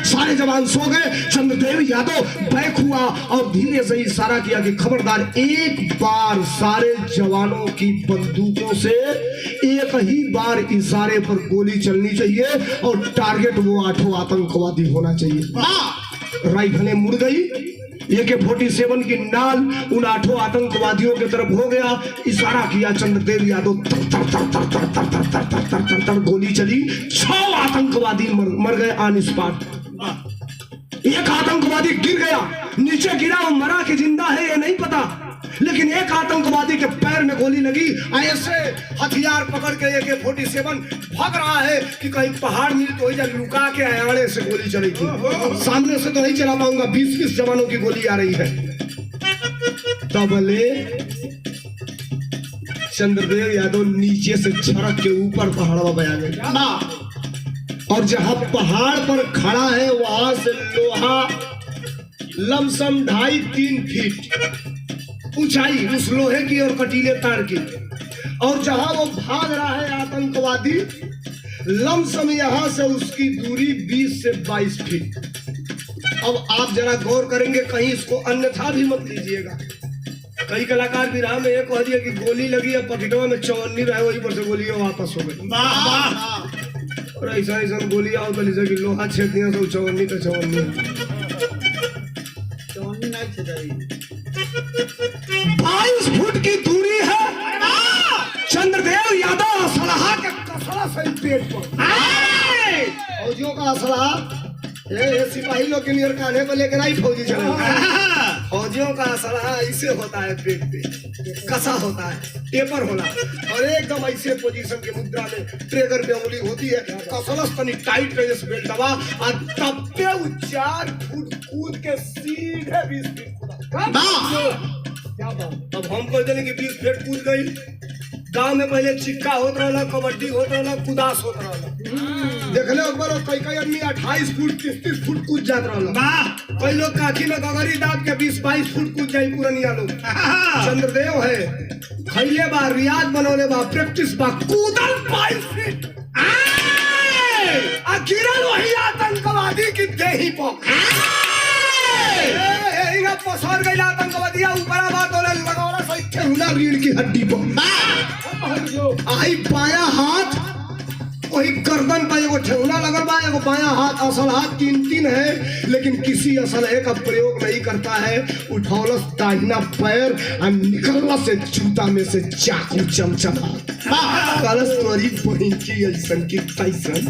सारे जवान सो गए। चंद्रदेव यादव बैक हुआ और धीरे से इशारा किया कि खबरदार, एक बार सारे जवानों की बंदूकों से एक ही बार इशारे पर गोली चलनी चाहिए और टारगेट वो 8 आतंकवादी होना चाहिए। राइफलें मुड़ गई, AK-47 की नाल उन 8 आतंकवादियों की तरफ हो गया। इशारा किया चंद्रदेव यादव, तर तर तर तर तर तर तर तर तर तर तर तर गोली चली। 6 आतंकवादी मर गए ऑन स्पॉट। एक आतंकवादी गिर गया, नीचे गिरा, वो मरा कि जिंदा है ये नहीं पता, लेकिन एक आतंकवादी के पैर में गोली लगी। ऐसे हथियार पकड़ के AK-47 भाग रहा है कि कहीं पहाड़ मिल तो इधर लुका के आयाड़े से गोली चली थी। सामने से तो नहीं चला पाऊंगा, 20-20 जवानों की गोली आ रही है। तबले चंद्रदेव यादव नीचे से छड़क के ऊपर पहाड़वा पे आ गए और जहां पहाड़ पर खड़ा है वहां से लोहा लमसम 2.5-3 फीट ऊंचाई उस लोहे की और कटीले तार की, और जहां वो भाग रहा है आतंकवादी, लमसम यहां से उसकी दूरी 20 से 22 फीट। अब आप जरा गौर करेंगे, कहीं इसको अन्यथा भी मत लीजिएगा। कई कलाकार विराह में ये कह दिया कि गोली लगी है पॉकेटवा में, चौवन्नी रहे, वही पर से गोली वापस हो गई। और ऐसा ऐसा गोली आओ तो जैसे कि लोहा छेद दिया तो चौवन्नी तो चौवन्नी 22 फुट की दूरी है। चंद्रदेव यादव असलहा के कसला से पेट पर, फौजियों का असलहा सिपाही लोग के नियर कान्हे को लेकर आई फौजी चले। फौजियों का असलहा ऐसे होता है, पेट पे कसा होता है, टेपर होला, और एकदम ऐसे पोजीशन के मुद्रा में ट्रिगर पे उंगली होती है, कसलस तनी टाइट रहे इस बेल्ट दबा, और तब पे 4 फुट कूद के सीधे 20 फीट कूदा। क्या बात, अब हम कह देने कि 20 फीट कूद गई। गांव में पहले चिक्का होत रहा, कबड्डी होत रहा, कुदास होत रहा, देख लो एक बार कई आदमी 28 फुट 30 फुट कूद जात रहा। कई लोग काठी में गगरी दाब के 20-22 फुट कूद जाए पुरनिया लोग। चंद्रदेव है खैले बा, रियाज बनौले बा, प्रैक्टिस बा, कूदल 22 फीट गिरल वही आतंकवादी की देही पर पसर गई आतंकवादी, ऊपर बात होने लगौरा सही ठेहुना रीढ़ की हड्डी पर आई बाया हाथ, वही गर्दन पर एगो ठेहुना लगल बा, एगो बाया हाथ, असल हाथ 3-3 है, लेकिन किसी असल है का प्रयोग नहीं करता है। उठौलस दाहिना पैर और निकलला से जूता में से चाकू चमचमा कलश तोरी बहन की ऐसन की तैसन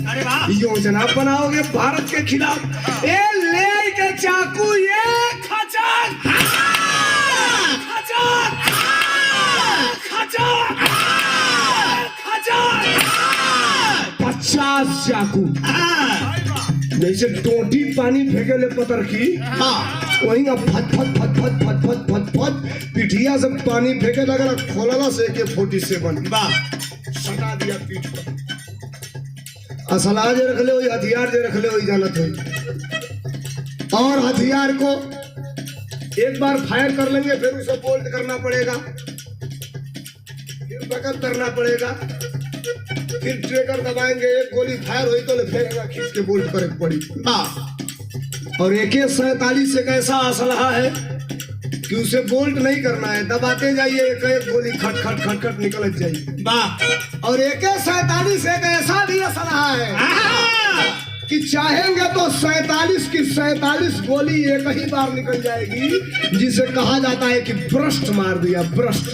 योजना बनाओगे भारत के खिलाफ। ए ले के चाकू ये खचर खचर खचर खचर 50 चाकू, जैसे टोटी पानी फेंके ले पतर की, वही फट फट फट फट फट फट फट फट पिठिया से पानी फेंके लगा, खोलला से AK-47 सटा दिया पीठ पर। असला जे रख ले वही हथियार जे रख ले वही जानत है, और हथियार को एक बार फायर कर लेंगे, फिर उसे बोल्ट करना पड़ेगा, फिर बैकअप करना पड़ेगा, फिर ट्रिगर दबाएंगे, एक गोली फायर हुई तो फेंकेगा, खींच के बोल्ट करे पड़ी। और AK-47 एक ऐसा असलहा है कि उसे बोल्ट नहीं करना है, दबाते जाइए, एक गोली खट खट खट खट निकल जाएगी। और AK-47 एक ऐसा भी असलहा है कि चाहेंगे तो 47 की 47 गोली एक ही बार निकल जाएगी, जिसे कहा जाता है कि भ्रष्ट मार दिया, भ्रष्ट।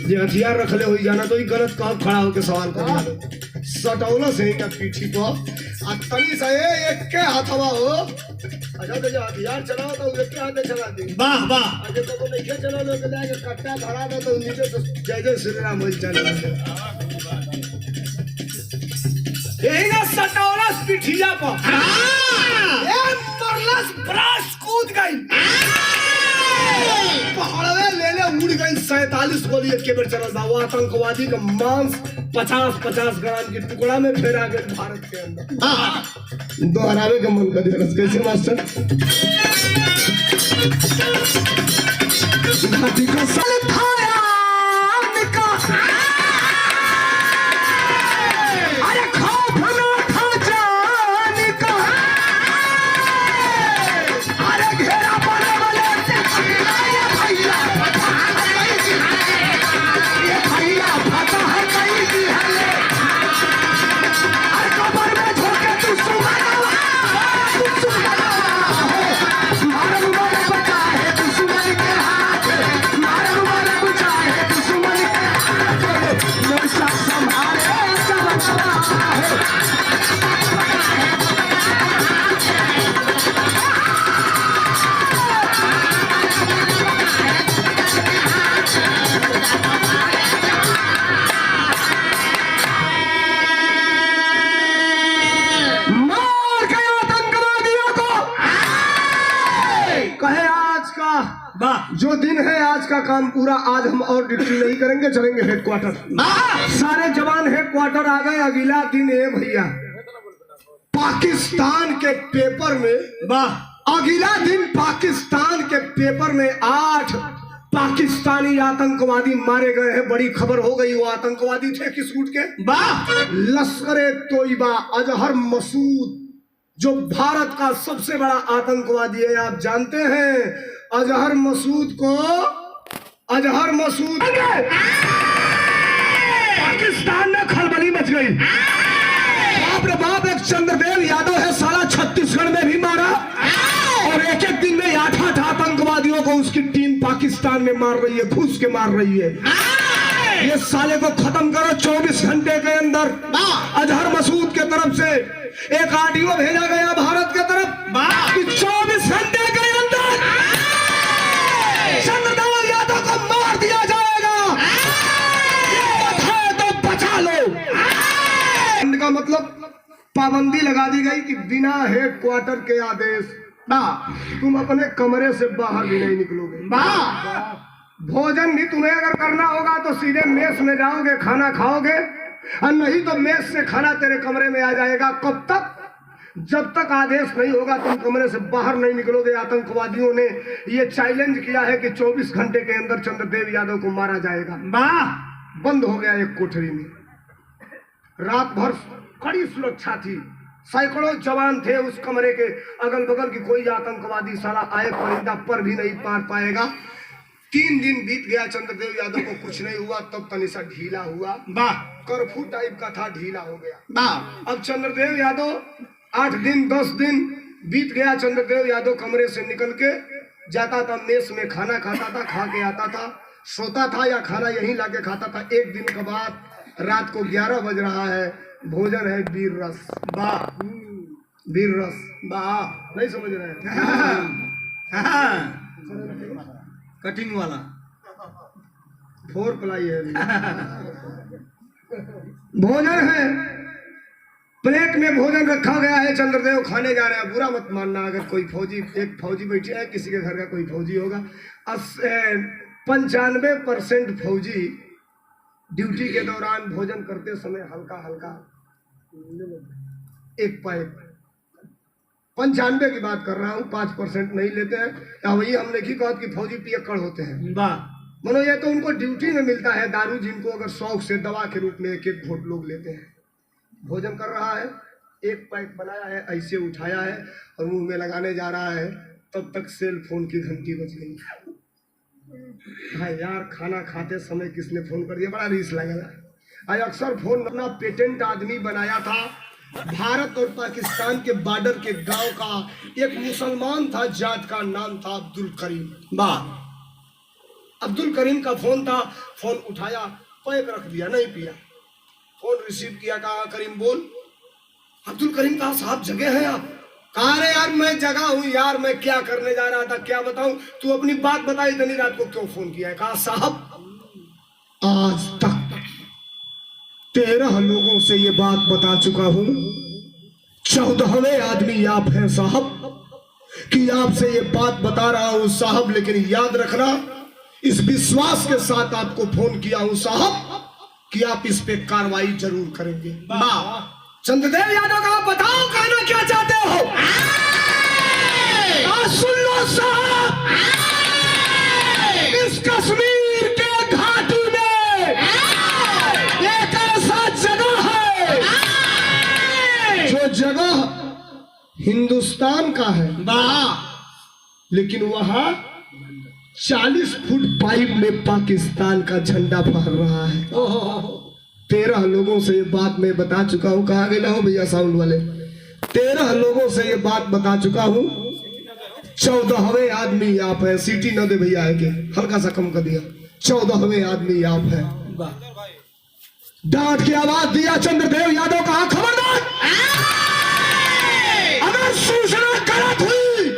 जो हथियार रख ले हुई जाना तो ही गलत कहा, खड़ा होकर सवाल कर सटौला से का पीठी को तनी से एक के हाथवा हो। अच्छा तो जो हथियार चलाओ तो एक के हाथ चला दी, वाह वाह। अरे तो नहीं के चला लो, के कट्टा धरा दो तो नीचे से जय जय श्री राम बोल चला। यही ना सटौलस पिठिया पर मरलस ब्रश कूद गई, पहाड़वे ले ले उड़ गई। 47 गोली एक बेर चला था, वो आतंकवादी का मांस 50-50 ग्राम के टुकड़ा में फेरा गया भारत के अंदर। दोहरावे का मन कर दिया कैसे मास्टर घाटी का जो दिन है आज का काम पूरा, आज हम और ड्यूटी नहीं करेंगे, चलेंगे हेडक्वार्टर। सारे जवान हेडक्वार्टर आ गए। अगला दिन है भैया पाकिस्तान के पेपर में, अगला दिन पाकिस्तान के पेपर में 8 पाकिस्तानी आतंकवादी मारे गए हैं। बड़ी खबर हो गई। वो आतंकवादी थे किस रूट के? लश्कर-ए तोयबा अजहर मसूद, जो भारत का सबसे बड़ा आतंकवादी है। आप जानते हैं अजहर मसूद को, अजहर मसूद पाकिस्तान में खलबली मच गई। बाप रे बाप, एक चंद्रदेव यादव है साला, छत्तीसगढ़ में भी मारा, और एक एक दिन में 8 आतंकवादियों को उसकी टीम पाकिस्तान में मार रही है, घुस के मार रही है। ये साले को खत्म करो 24 घंटे के अंदर। अजहर मसूद के तरफ से एक ऑडियो भेजा गया भारत के तरफ, 24 घंटे के अंदर चंद्रदेव यादव को मार दिया जाएगा, तो बचा लो। का मतलब पाबंदी लगा दी गई कि बिना हेडक्वार्टर के आदेश तुम अपने कमरे से बाहर भी नहीं निकलोगे। भोजन भी तुम्हें अगर करना होगा तो सीधे मेस में जाओगे, खाना खाओगे, और नहीं तो मेस से खाना तेरे कमरे में आ जाएगा। कब तक? जब तक आदेश नहीं होगा तुम कमरे से बाहर नहीं निकलोगे। आतंकवादियों ने ये चैलेंज किया है कि 24 घंटे के अंदर चंद्रदेव यादव को मारा जाएगा। बंद हो गया एक कोठरी में, रात भर कड़ी सुरक्षा थी, सैकड़ों जवान थे उस कमरे के अगल बगल की। कोई आतंकवादी साला आए परिंदा पर भी नहीं पार पाएगा। 3 दिन बीत गया, चंद्रदेव यादव को कुछ नहीं हुआ। तब तनिसा ढीला हुआ, कर्फ्यू टाइप का था, ढीला हो गया। अब चंद्रदेव यादव 8 दिन 10 दिन बीत गया। चंद्रदेव यादव कमरे से निकल के जाता था, मेस में खाना खाता था, खा के आता था, सोता था या खाना यहीं लाके खाता था। एक दिन के बाद रात को 11 बज रहा है, भोजन है वीर रस। वीर रस नहीं समझ रहे हैं? कटिंग वाला 4 प्लाई है। भोजन है, प्लेट में भोजन रखा गया है। चंद्रदेव खाने जा रहे हैं। बुरा मत मानना अगर कोई फौजी, एक फौजी बैठी है, किसी के घर का कोई फौजी होगा। 95% फौजी ड्यूटी के दौरान भोजन करते समय हल्का हल्का एक पैक, 95 की बात कर रहा हूँ, 5% नहीं लेते हैं। या वही हमने की कहा कि फौजी पियक्कड़ होते हैं। मनो ये तो उनको ड्यूटी में मिलता है दारू, जिनको अगर शौक से दवा के रूप में एक एक घोट लोग लेते हैं। भोजन कर रहा है, एक पैक बनाया है, ऐसे उठाया है और मुंह में लगाने जा रहा है, तब तक सेल फोन की घंटी बज गई। हाँ यार, खाना खाते समय किसने फोन कर दिया, बड़ा रीस लगा। आज अक्सर फोन अपना पेटेंट आदमी बनाया था। भारत और पाकिस्तान के बॉर्डर के गांव का एक मुसलमान था, जात का नाम था अब्दुल करीम। अब्दुल करीम का फोन था, फोन उठाया, पैक रख दिया, नहीं पिया। फोन रिसीव किया, कहा करीम बोल। अब्दुल करीम कहा साहब जगह है आप? कहा रे यार मैं जगह हूँ यार, मैं क्या करने जा रहा था, क्या बताऊं, तू अपनी बात बता, इतनी रात को क्यों फोन किया है? कहा साहब आज तक 13 लोगों से ये बात बता चुका हूं, 14वें आदमी आप हैं साहब, कि आपसे ये बात बता रहा हूं साहब। लेकिन याद रखना, इस विश्वास के साथ आपको फोन किया हूं साहब कि आप इस पे कार्रवाई जरूर करेंगे। चंद्रदेव यादव का बताओ कहना क्या चाहते हो? सुन लो साहब, इस कश्मीर के घाटी में एक ऐसा जगह है जो जगह हिंदुस्तान का है, लेकिन वहां 40 फुट पाइप में पाकिस्तान का झंडा फहर रहा है। 13 लोगों से ये बात मैं बता चुका हूँ। कहाँ गए हो भैया साउंड वाले? 13 लोगों से ये बात बता चुका हूँ, 14वें आदमी आप है। सीटी न दे भैया, है कि हल्का सा कम कर दिया। 14वें आदमी आप है। डांट की आवाज दिया चंद्रदेव यादव, कहा खबरदार, अगर सूचना गलत हुई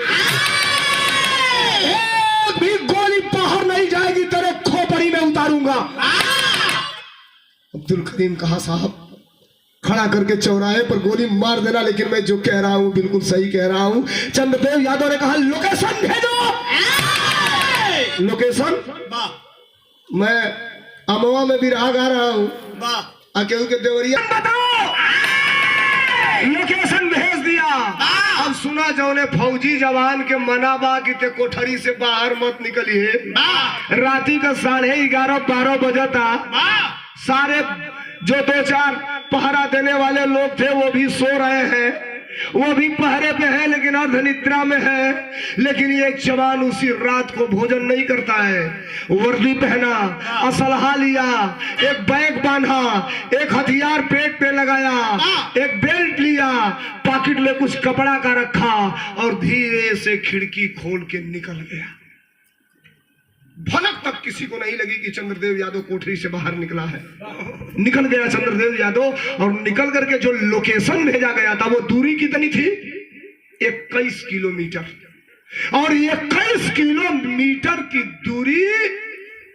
एक भी गोली बाहर नहीं जाएगी, तेरे खोपड़ी में उतारूंगा। अब्दुल करीम कहा साहब खड़ा करके चौराहे पर गोली मार देना, लेकिन मैं जो कह रहा हूं बिल्कुल सही कह रहा हूं। चंद्रदेव यादव ने कहा लोकेशन भेजो, लोकेशन वाह मैं अमवा में भी राग आ रहा हूँ, वाह केहू के देवरिया बताओ, लोकेशन भेज दिया। अब सुना जौने फौजी जवान के मना बा कि ते कोठरी से बाहर मत निकलिए। राती का 11:30-12 बजे था। सारे जो 2-4 पहरा देने वाले लोग थे वो भी सो रहे हैं, वो भी पहरे पे है लेकिन अर्ध निद्रा में है। लेकिन ये जवान उसी रात को भोजन नहीं करता है। वर्दी पहना, असलहा लिया, एक बैग बांधा, एक हथियार पेट पे लगाया, एक बेल्ट लिया, पॉकेट में कुछ कपड़ा का रखा और धीरे से खिड़की खोल के निकल गया। भनक तक किसी को नहीं लगी कि चंद्रदेव यादव कोठरी से बाहर निकला है। निकल गया चंद्रदेव यादव और निकल करके जो लोकेशन भेजा गया था वो दूरी कितनी थी? 21 किलोमीटर। और 21 किलोमीटर की दूरी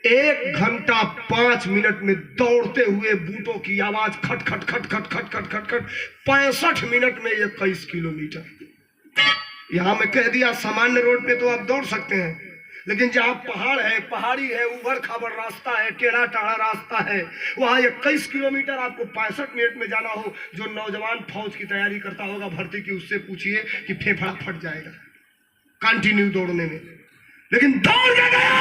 1 घंटा 5 मिनट में दौड़ते हुए बूटों की आवाज खट खट खट खट खट खट खट खट 65 मिनट में 21 किलोमीटर। यहां मैं कह दिया सामान्य रोड पे तो आप दौड़ सकते हैं, लेकिन जहाँ पहाड़ है, पहाड़ी है, उबड़ खाबड़ रास्ता है, टेढ़ा टाढ़ा रास्ता है, वहाँ 21 किलोमीटर आपको 65 मिनट में जाना हो। जो नौजवान फौज की तैयारी करता होगा भर्ती की, उससे पूछिए कि फेफड़ा फट जाएगा कंटिन्यू दौड़ने में। लेकिन दौड़ के गया।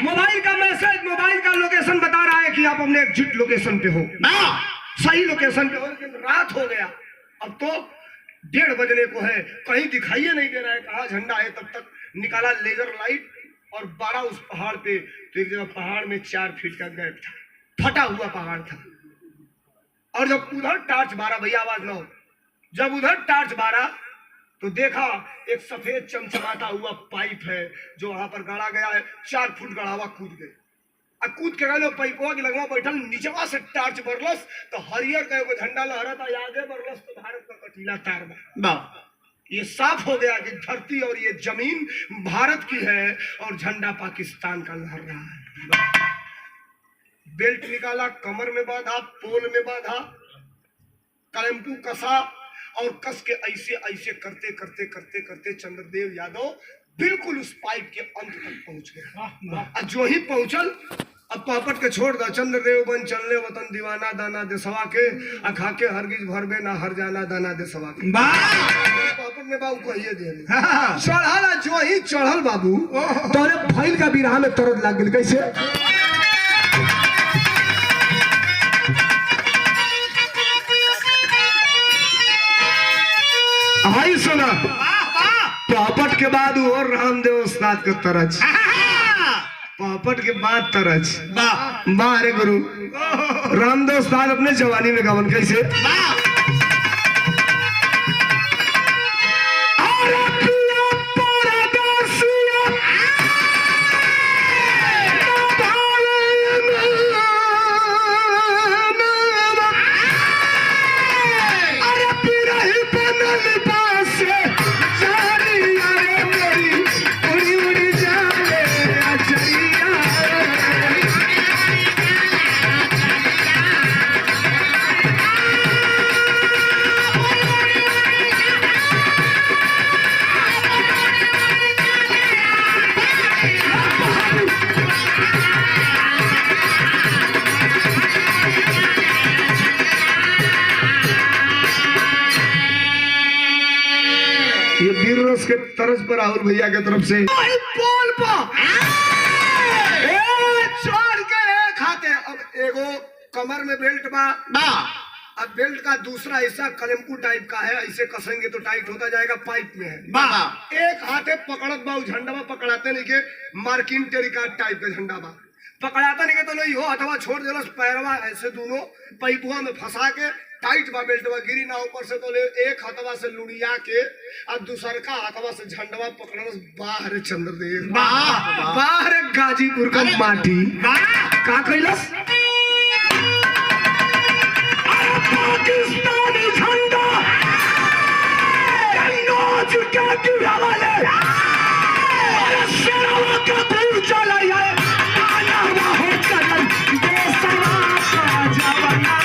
मोबाइल का मैसेज, मोबाइल का लोकेशन बता रहा है कि आप अपने एग्जिट लोकेशन पे हो, सही लोकेशन पे हो। लेकिन रात हो गया, अब तो 1:30 बजने को है, कहीं दिखाइए नहीं दे रहा है कहाँ झंडा है। तब तक निकाला लेजर लाइट और 12 उस पहाड़ पे। तो एक जगह पहाड़ में 4 फीट का गैप था, फटा हुआ पहाड़ था। और जब उधर टार्च मारा, भैया आवाज ना हो, जब उधर टार्च मारा तो देखा एक सफेद चमचमाता हुआ पाइप है जो वहां पर गाड़ा गया है। 4 फुट गड़ा हुआ कूद गए। कूद के गए पैपवा के लगवा बैठल, नीचवा से टार्च बरलस तो हरियर का झंडा लहरता, आगे बरलस तो भारत का कटीला तार बा। ये साफ हो गया कि धरती और ये जमीन भारत की है और झंडा पाकिस्तान का लहर रहा है। बेल्ट निकाला, कमर में बांधा, पोल में बांधा, कलमपू कसा और कस के ऐसे ऐसे करते करते करते करते चंद्रदेव यादव बिल्कुल उस पाइप के अंत तक पहुंच गया। जो ही पहुंचल, अब पापट के छोड़ दा, चंद्रदेव बन चलने वतन दीवाना, दाना देसवा के अखा के हरगिज भरबे ना हर जाना, दाना देसवा के। पापट ने बाबू कहिए दे चढ़ल, जो ही चढ़ल बाबू तोरे फैल का बिरहा में तरद लग गई। कैसे? आई सुना, पापट के बाद और रामदेव उस्ताद का तरज, पापट के बाद तरज। वाह रे गुरु, रामदेव उस्ताद अपने जवानी में गावन। कैसे? ये वीर रस के तरस पर राहुल भैया के तरफ से बोल चढ़ के खाते। अब एगो कमर में बेल्ट बा, अब बेल्ट का दूसरा हिस्सा कलमकू टाइप का है, ऐसे कसेंगे तो टाइट होता जाएगा, पाइप में है। एक हाथे पकड़त बा, झंडा बा पकड़ाते नहीं के मार्किन टेरिकाट टाइप का झंडा बा, पकड़ाता नहीं के तो नहीं हो, अथवा छोड़ देलस पैरवा ऐसे दोनों पैपुआ में फंसा के टाइट बा, बेल्ट बा गिरी ना ऊपर से तो ले एक हाथवा से लुड़िया के और दूसर का हाथवा से झंडवा पकड़स। बाहर चंद्रदेव, बाहर गाजीपुर का माटी का कैलस पाकिस्तानी झंडा नोच के गिरा वाले शेरवा का दिल चला है, आना हो चलन देशवा का जवाना।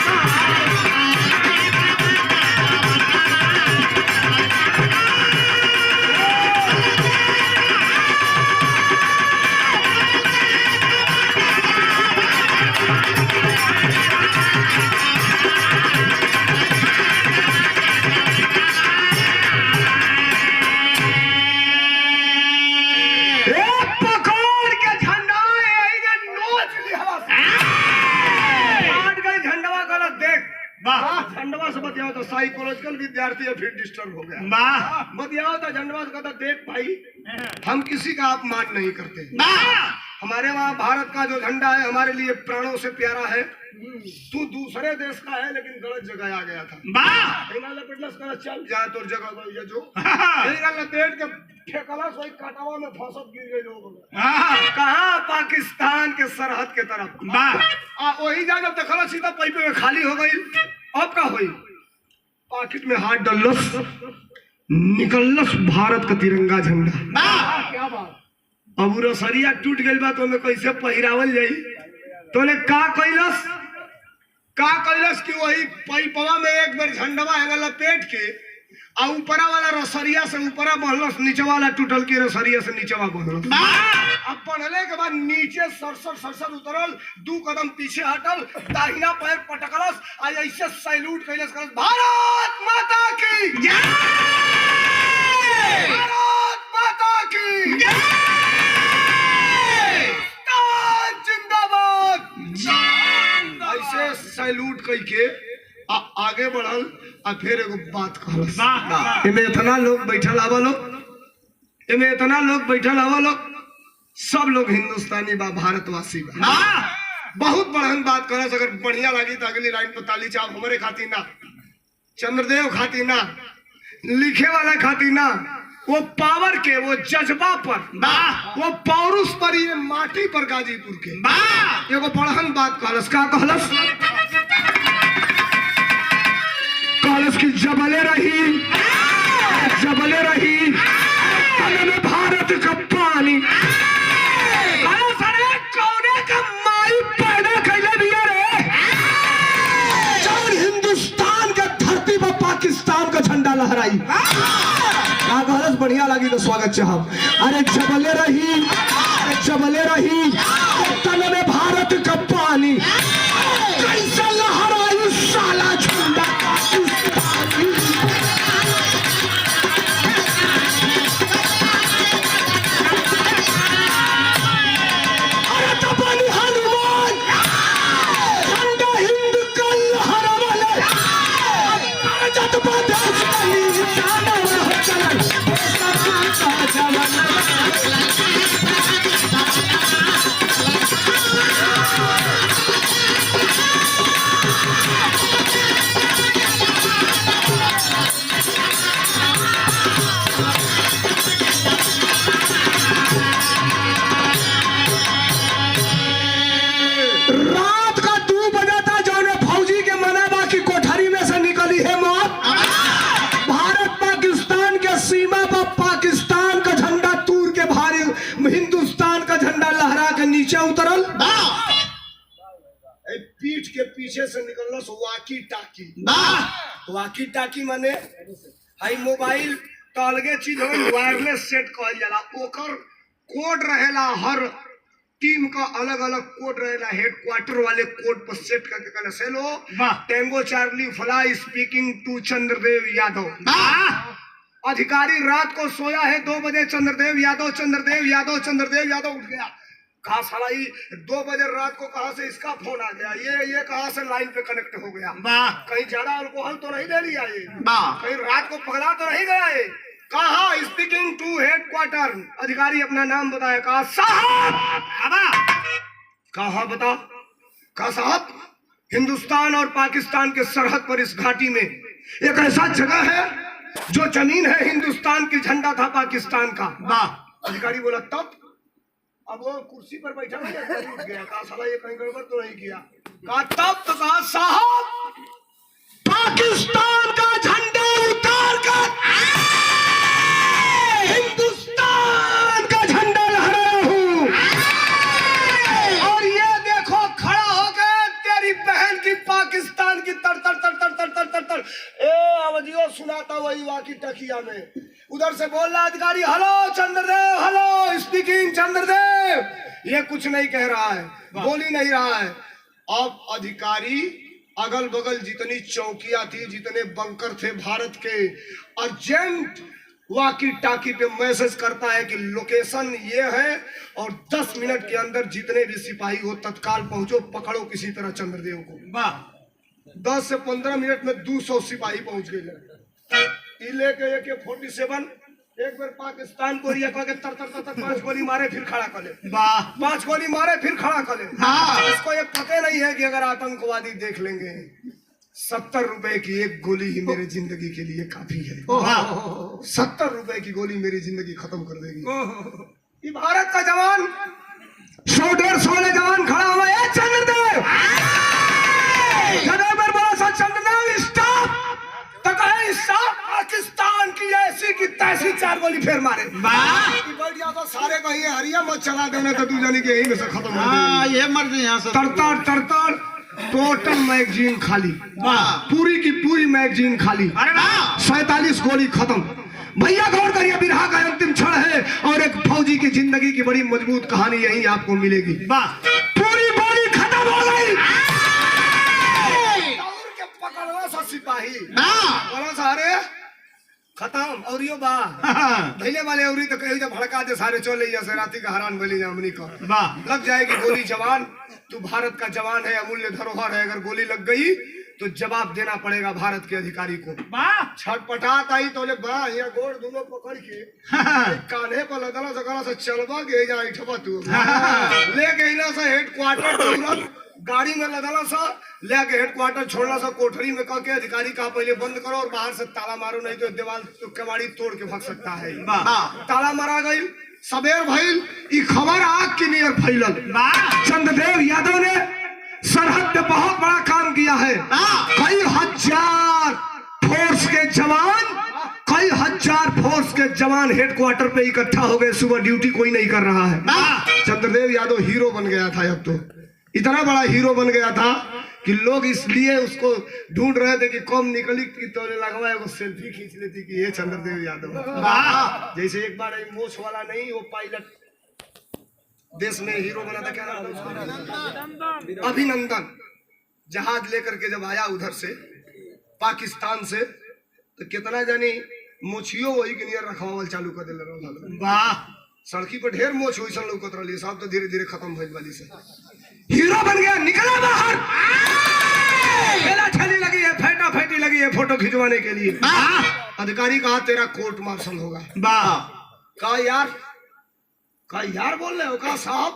विद्यार्थी है फिर डिस्टर्ब हो गया। वाह बतियाओ था झंडवा का था, देख भाई हम किसी का अपमान नहीं करते। हमारे वहाँ भारत का जो झंडा है हमारे लिए प्राणों से प्यारा है। तू दूसरे देश का है लेकिन गलत जगह आ गया था। चल जाए तो जगह ये जो लपेट के फेंकला सोई काटावा में फंसत गिर गए लोग। कहाँ? पाकिस्तान के सरहद के तरफ। वही जा जब देखला सीधा पैपे में खाली हो गई। अब का हुई? पॉकेट में हाथ डलस, निकलस भारत का तिरंगा झंडा। क्या बात? अब रसरिया टूट गई बा तो कैसे पहिरावल जाई? तो ने का कैलस कि वही पैपवा में एक बार झंडवा है लपेट के आ ऊपरा वाला रसरिया से ऊपरा बहलस, नीचे वाला टूटल की रसरिया से नीचेवा बहलस। अब बढ़ले के बाद नीचे सरसर उतरल, 2 कदम पीछे हटल, दाहिना पैर पटकलस, आज ऐसे सैल्यूट कैलस, भारत माता की जय, भारत माता की जय, जिंदाबाद। ऐसे सैल्यूट करके आगे बढ़ल। आ फिर एगो बात कहलस, इमे इतना लोग बैठल आवा लोग, सब लोग हिंदुस्तानी बा, भारतवासी बा। बहुत बढ़िया बात कहलस। अगर बढ़िया लगी तो अगली लाइन पर ताली चाप। हमारे खातिर ना, चंद्रदेव खातिर ना, लिखे वाला खातिर ना, वो पावर के, वो जज्बा पर, वो पौरुष पर, ये माटी पर, गाजीपुर के एगो बढ़िया बात कहलस। का कहलस की जबले रही तन में भारत का पानी। कौने का माई पैदा कैले बिया रे, जब हिंदुस्तान के धरती पर पाकिस्तान का झंडा लहराई। बढ़िया लगी तो स्वागत चाहब। अरे जबले रही तन में भारत का पानी, कैसा लहराई साला झंडा पाकिस्तानी। अरे तपनी हनुमान झंडा हिंद का लहरावले, जत प्रदेश कली जाना चलन रात का 2 बजा था जो फौजी के मना बाकी कोठरी में से निकली है मौत। भारत पाकिस्तान के सीमा पर पाकिस्तान का झंडा तूर के भारी हिंदुस्तान का झंडा लहरा के नीचे उतरल। पीठ के पीछे से निकलल वाकी टाकी माने हाई मोबाइल तो अलगे चीज हो, वायरलेस सेट कहल जाला। ओकर कोड रहेला, हर टीम का अलग अलग कोड रहेला। हेडक्वार्टर वाले कोड पर सेट करके कहला सेलो tango Charlie fly speaking to Chandradev Yadav. अधिकारी रात को सोया है 2 बजे, चंद्रदेव यादव उठ गया। कहा साला 2 बजे रात को कहां से इसका फोन आ गया, ये कहां से लाइन पे कनेक्ट हो गया। कहीं ज्यादा अल्कोहल तो नहीं ले लिया ये, कहीं रात को पगला तो नहीं गया ये। कहा स्पीकिंग टू हेडक्वार्टर, अधिकारी अपना नाम बताया। कहा साहब, कहा बता। कहा साहब, हिंदुस्तान और पाकिस्तान के सरहद पर इस घाटी में एक ऐसा जगह है जो जमीन है हिंदुस्तान की, झंडा था पाकिस्तान का। अधिकारी बोला तब? अब वो कुर्सी पर बैठा नहीं, उठ गया। कहा साला ये कहीं गड़बड़ तो नहीं किया। कहा तब? तो कहा साहब, पाकिस्तान का झंडा उतार कर हिंदुस्तान का झंडा लहराया हूं, और ये देखो खड़ा होकर तेरी बहन की पाकिस्तान की तर तर तर तर तर तर तर तर आवाजियो सुनाता वही वाकी टकिया में। उधर से बोल रहा अधिकारी, hello Chandradev, hello speaking Chandradev. ये कुछ नहीं कह रहा है, बोल ही नहीं रहा है। अब अधिकारी अगल बगल जितनी चौकियां थी, जितने बंकर थे भारत के, अर्जेंट वाकी टाकी पे मैसेज करता है कि लोकेशन ये है और 10 मिनट के अंदर जितने भी सिपाही हो तत्काल पहुंचो, पकड़ो किसी तरह चंद्रदेव को। 10 से 15 मिनट में 200 सिपाही पहुंच गए। ई लेके AK-47 एक बार पाकिस्तान को रिया कह के तर तर तर 5 गोली मारे फिर खड़ा कर ले। वाह 5 गोली मारे फिर खड़ा कर ले। हाँ। इसको ये पता नहीं है कि अगर आतंकवादी देख लेंगे 70 रुपए की एक गोली ही मेरी जिंदगी के लिए काफी है। 70 रुपए की गोली मेरी जिंदगी खत्म कर देगी। ये भारत का जवान 100-150 वाले जवान खड़ा हुआ है। चंद्रदेव बड़ा सा चंद्रदेव स्टॉप तो कहे स्टॉप। पाकिस्तान की ऐसी की तैसी 4 गोली फिर मारे। बढ़िया तो सारे कहिए हरिया मत चला देने तो तू जानी कि यही में से खत्म हो हाँ ये मर्द यहाँ से तरतर टोटल मैगजीन खाली। पूरी की पूरी मैगजीन खाली। अरे वाह 47 गोली खत्म। भैया गौर करिए बिरहा का अंतिम क्षण है और एक फौजी की जिंदगी की बड़ी मजबूत कहानी यही आपको मिलेगी। वाह पूरी गोली खत्म हो गई। दौड़ के पकड़वा सा सिपाही बोला सारे खत्म और यो बा धैले वाले औरी तो कहीं जब भड़का दे सारे चले जैसे राती का हरान बोली जामनी का वाह लग जाएगी गोली। जवान तू भारत का जवान है, अमूल्य धरोहर है। अगर गोली लग गई तो जवाब देना पड़ेगा भारत के अधिकारी को। वाह छटपटात आई तो बा यहाँ गोड़ दोनों पकड़ के कान्हे पर लदला सकला से चलबा के जा इठबा तू लेके इना से हेडक्वार्टर तुरंत गाड़ी में लदला सा लेके हेडक्वार्टर छोड़ना सा कोठरी में कह के अधिकारी कहा पहले बंद करो और बाहर से ताला मारो नहीं तो दीवार तो कबाड़ी तोड़ के भाग सकता है। ताला मारा गई। सबेर भइल ई खबर आग की नियर फैलल। चंद्रदेव यादव ने सरहद पे बहुत बड़ा काम किया है। कई हजार फोर्स के जवान हेडक्वार्टर पे इकट्ठा हो गए। सुबह ड्यूटी कोई नहीं कर रहा है। चंद्रदेव यादव हीरो बन गया था। अब तो इतना बड़ा हीरो बन गया था कि लोग इसलिए उसको ढूंढ रहे थे कि कम निकली कि तो लगवाए वो सेल्फी खींच लेती कि ये चंद्रदेव यादव। जैसे एक बार मोछ वाला नहीं वो पायलट देश में हीरो बना था, क्या नाम था, अभिनंदन। जहाज लेकर के जब आया उधर से पाकिस्तान से तो कितना जानी मोछियो वही के नियर रखवावल चालू कर दिल। वाह सड़की पर ढेर मोछ हुई सन लोग रही सब तो धीरे धीरे खत्म भइल वाली से हीरो बन गया। निकला बाहर ठेला ठेली लगी है, फेटा फेटी लगी है फोटो खिंचवाने के लिए। अधिकारी कहा तेरा कोर्ट मार्शल होगा। कहा यार बोल रहे हो? कहा साहब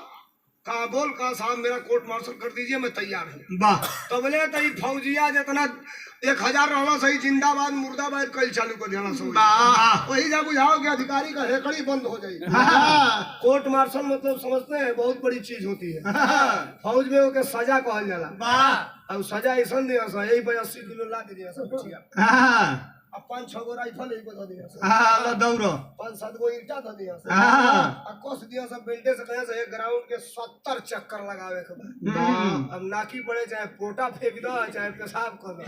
कहा बोल कहा साहब मेरा कोर्ट मार्शल कर दीजिए मैं तैयार हूँ। तो बोले तो फौजिया जितना 1000 रहना सही जिंदाबाद मुर्दाबाद कल चालू कर देना सही। वही जा बुझाओ कि अधिकारी का हेकड़ी बंद हो जाएगी। कोर्ट मार्शल मतलब समझते हैं बहुत बड़ी चीज होती है। फौज में ओके सजा कहल जाला। अब सजा ऐसा दिया सा यही पे 80 किलो ला दिया सब। अब 5-6 गो राइफल एक बता दिया सा। हां दौड़ो 5-7 गो ईंटा दे दिया सा। अब कोस दिया सब बेल्टे से कहे से एक ग्राउंड के 70 चक्कर लगावे के बाद। अब नाकी पड़े चाहे पोटा फेंक दो चाहे पेशाब कर दो,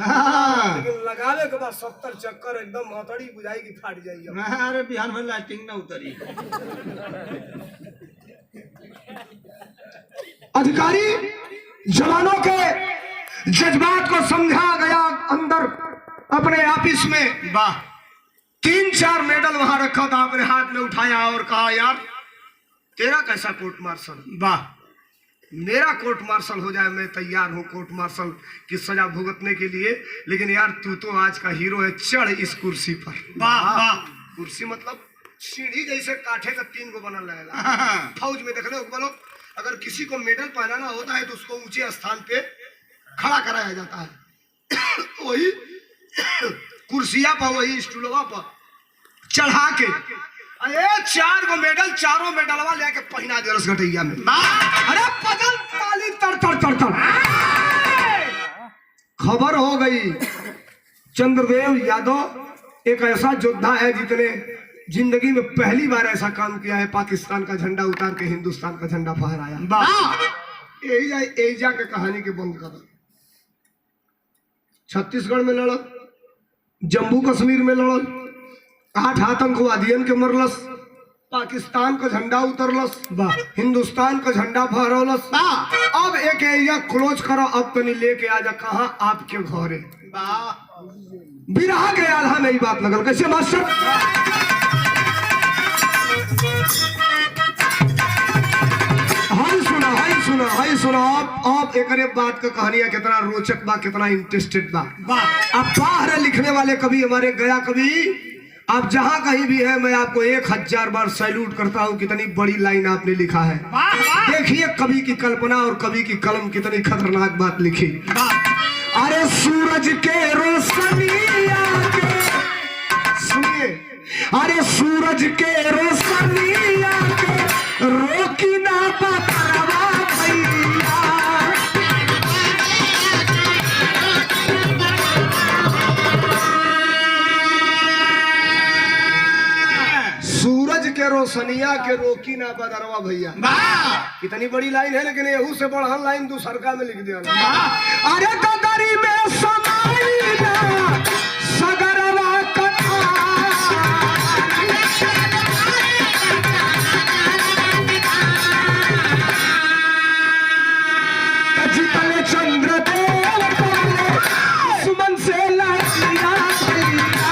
लेकिन लगावे के बाद 70 चक्कर एकदम हथड़ी बुझाई की फाट जाएगी। अरे बिहान में लाइटिंग ना उतरी। अधिकारी जवानों के जज्बात को समझा गया। अंदर अपने ऑफिस में 3-4 मेडल वहां रखा था, अपने हाथ में उठाया और कहा यार तेरा कैसा कोर्ट मार्शल? मेरा कोर्ट मार्शल हो जाए मैं तैयार हूँ कोर्ट मार्शल की सजा भुगतने के लिए। लेकिन यार तू तो आज का हीरो है, चढ़ इस कुर्सी पर। कुर्सी मतलब सीढ़ी जैसे काठे का 3 गो बनल रहेगा। फौज में देख लो बोलो अगर किसी को मेडल पहनाना होता है तो उसको ऊंचे स्थान पे खड़ा कराया जाता है। वही कुर्सिया पर वही स्टूलवा पर चढ़ा के 4 गो मेडल, चारों मेडलवा लेके पहना दे रस घटैया में। अरे पगल ताली तर तर तर तर। खबर हो गई चंद्रदेव यादव एक ऐसा योद्धा है जितने जिंदगी में पहली बार ऐसा काम किया है, पाकिस्तान का झंडा उतार के हिंदुस्तान का झंडा फहराया। एजा के कहानी के बंद कर। छत्तीसगढ़ में लड़ल, जम्मू कश्मीर में लड़ल, 8 आतंकवादियन के मरलस, पाकिस्तान का झंडा उतरलस, हिंदुस्तान का झंडा फहरौलस। अब एक एरिया क्लोज करो, अब तो नहीं लेके आजा कहा आपके घरे। बिरहा के आल्हा में ही बात लगल। कैसे मास्टर? हाल सुना सुनो आप एकरे बात का कहानी है कितना रोचक बा कितना इंटरेस्टेड बा। अब बाहर लिखने वाले कवि हमारे गया कवि आप जहां कहीं भी है मैं आपको 1000 बार सैल्यूट करता हूं। कितनी बड़ी लाइन आपने लिखा है। देखिए कवि की कल्पना और कवि की कलम कितनी खतरनाक बात लिखी। अरे सूरज के रोशनिया के सुनिए, अरे सूरज के रोशनिया के रोकी ना बतरवा भैया। सूरज के रोशनिया के रोकी ना बदरवा भैया। कितनी बड़ी लाइन है लेकिन यहू से बढ़हन लाइन दूसरका में लिख दिया। अरे गगरी में समाई ना सगरवा कथा जितने चंद्र देव सुमन से लाइया भैया।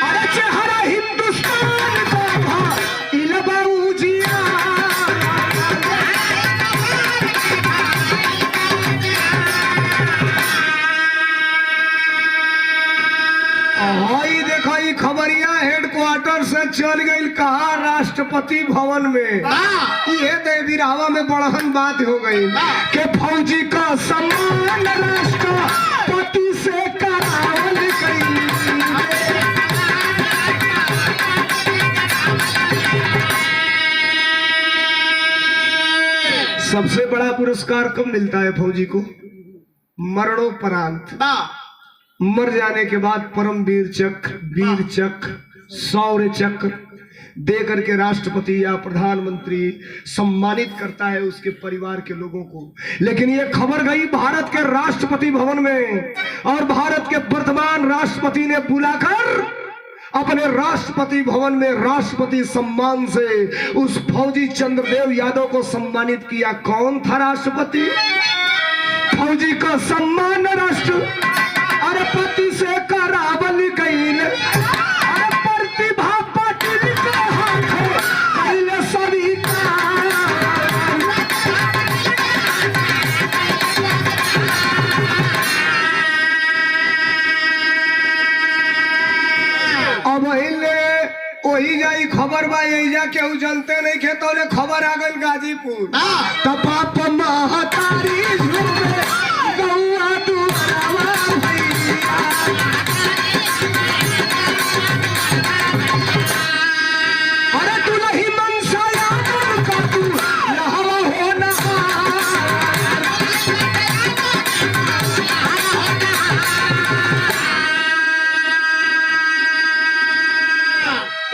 अरे चेहरा हिंदुस्तान का इलबा उजिया। देखो ये खबरिया हेडक्वार्टर से चल गई कहा राष्ट्रपति भवन में। ये देवीरावा में बड़हन बात हो गई कि फौजी का सम्मान राष्ट्रपति से करावल गई। सबसे बड़ा पुरस्कार कब मिलता है फौजी को? मरणोपरांत। मर जाने के बाद परमवीर चक्र, वीर चक्र, शौर्य चक्र दे करके राष्ट्रपति या प्रधानमंत्री सम्मानित करता है उसके परिवार के लोगों को। लेकिन ये खबर गई भारत के राष्ट्रपति भवन में और भारत के वर्तमान राष्ट्रपति ने बुलाकर अपने राष्ट्रपति भवन में राष्ट्रपति सम्मान से उस फौजी चंद्रदेव यादव को सम्मानित किया। कौन था राष्ट्रपति? फौजी का सम्मान राष्ट्र अरे पति से करावल गई। अरे प्रतिभा पाटिल के हाथ सभी का। अब वही जाई खबर बा यही केहू जानते नहीं खेतौले खबर आ गई गाजीपुर। पाप महतारी गौआ दुआवा भैया। अरे तू नहीं मनसा यादव का तू लहवा होना।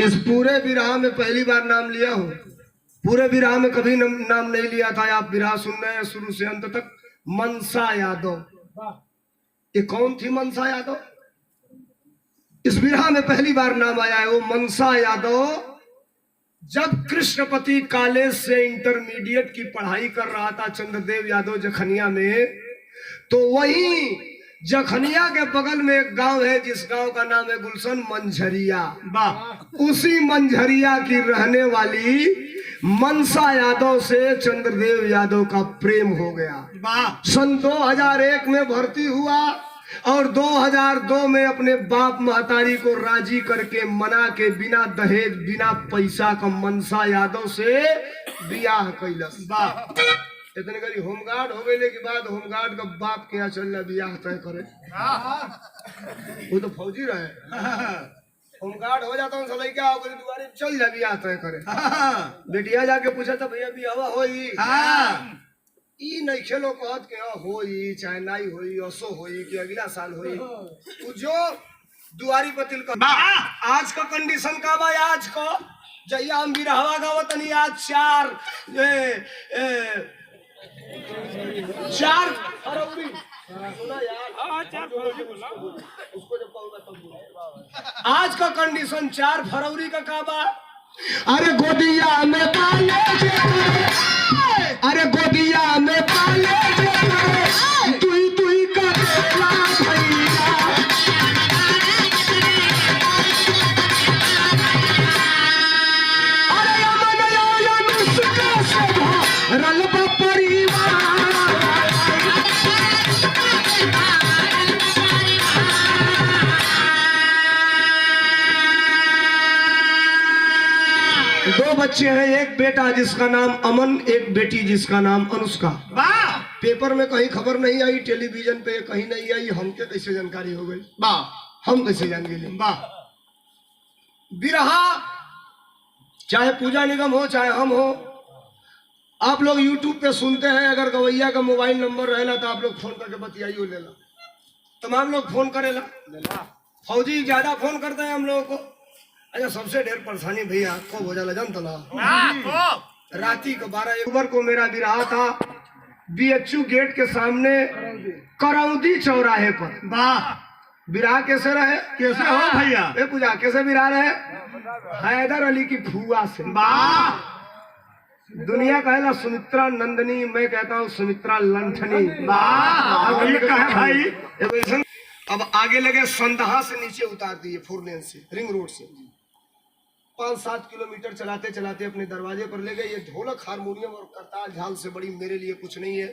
इस पूरे विराह में पहली बार नाम लिया हो। पूरे विराह में कभी नाम नहीं लिया था। आप विराह सुन रहे हैं शुरू से अंत तक। मनसा यादव, ये कौन थी मनसा यादव? इस विराह में पहली बार नाम आया है वो मनसा यादव। जब कृष्णपति कॉलेज से इंटरमीडिएट की पढ़ाई कर रहा था चंद्रदेव यादव जखनिया में, तो वहीं जखनिया के बगल में एक गांव है जिस गांव का नाम है गुलशन मंझरिया। उसी मंझरिया की रहने वाली मनसा यादव से चंद्रदेव यादव का प्रेम हो गया। सन 2001 में भर्ती हुआ और 2002 में अपने बाप महतारी को राजी करके मना के बिना दहेज बिना पैसा का मनसा यादव से बियाह कैलस। इतने करी होमगार्ड हो गए के बाद होमगार्ड का बाप के यहाँ चल रहा बियाह तय करे। वो तो फौजी रहे। होमगार्ड हो जाता हूँ सलाई क्या हो गई दुआरे चल जा बियाह तय करे। बेटिया जाके पूछा था भैया बियाह होई? ई नहीं खेलो कहत के होई चाहे नहीं होई असो होई कि अगला साल होई। तू जो दुआरी पतिल का आज का कंडीशन का बा आज को जहिया हम बिरहवा गावत नहीं आज 4 फरवरी सुना यार उसको जब कहूँगा तब आज का कंडीशन 4 फरवरी का काबा। अरे गोदिया में पाले अरे गोदिया में पाले तुई तुई का देला भैया। 2 बच्चे हैं, एक बेटा जिसका नाम अमन, एक बेटी जिसका नाम अनुष्का। वाह पेपर में कहीं खबर नहीं आई, टेलीविजन पे कहीं नहीं आई, हमके कैसे जानकारी हो गई? वाह हम कैसे जान गए? वाह बिरहा चाहे पूजा निगम हो चाहे हम हो, आप लोग YouTube पे सुनते हैं, अगर गवैया का मोबाइल नंबर रहेला तो आप लोग फोन करके बतियाइयो लेला, तमाम लोग फोन करेला, फौजी ज्यादा फोन करते हैं हम लोगों को। अच्छा सबसे ढेर परेशानी भैया कब हो जाला जानता ना? राती को 12 अक्टूबर को मेरा बिरहा था BHU गेट के सामने करौदी चौराहे पर। वाह बिरहा कैसे रहे? कैसे हो भैया? ए पूजा कैसे बिरहा रहे? हैदर अली की फुआ से। वाह दुनिया कहेला सुमित्रा नंदनी, मैं कहता हूँ सुमित्रा लंठनी। वाह ये कहे भाई। अब आगे लगे संदहा से नीचे उतार दिए 4 लेन से, रिंग रोड से 5-7 किलोमीटर चलाते चलाते अपने दरवाजे पर ले गए। ये ढोलक हारमोनियम और करताल झाल से बड़ी मेरे लिए कुछ नहीं है।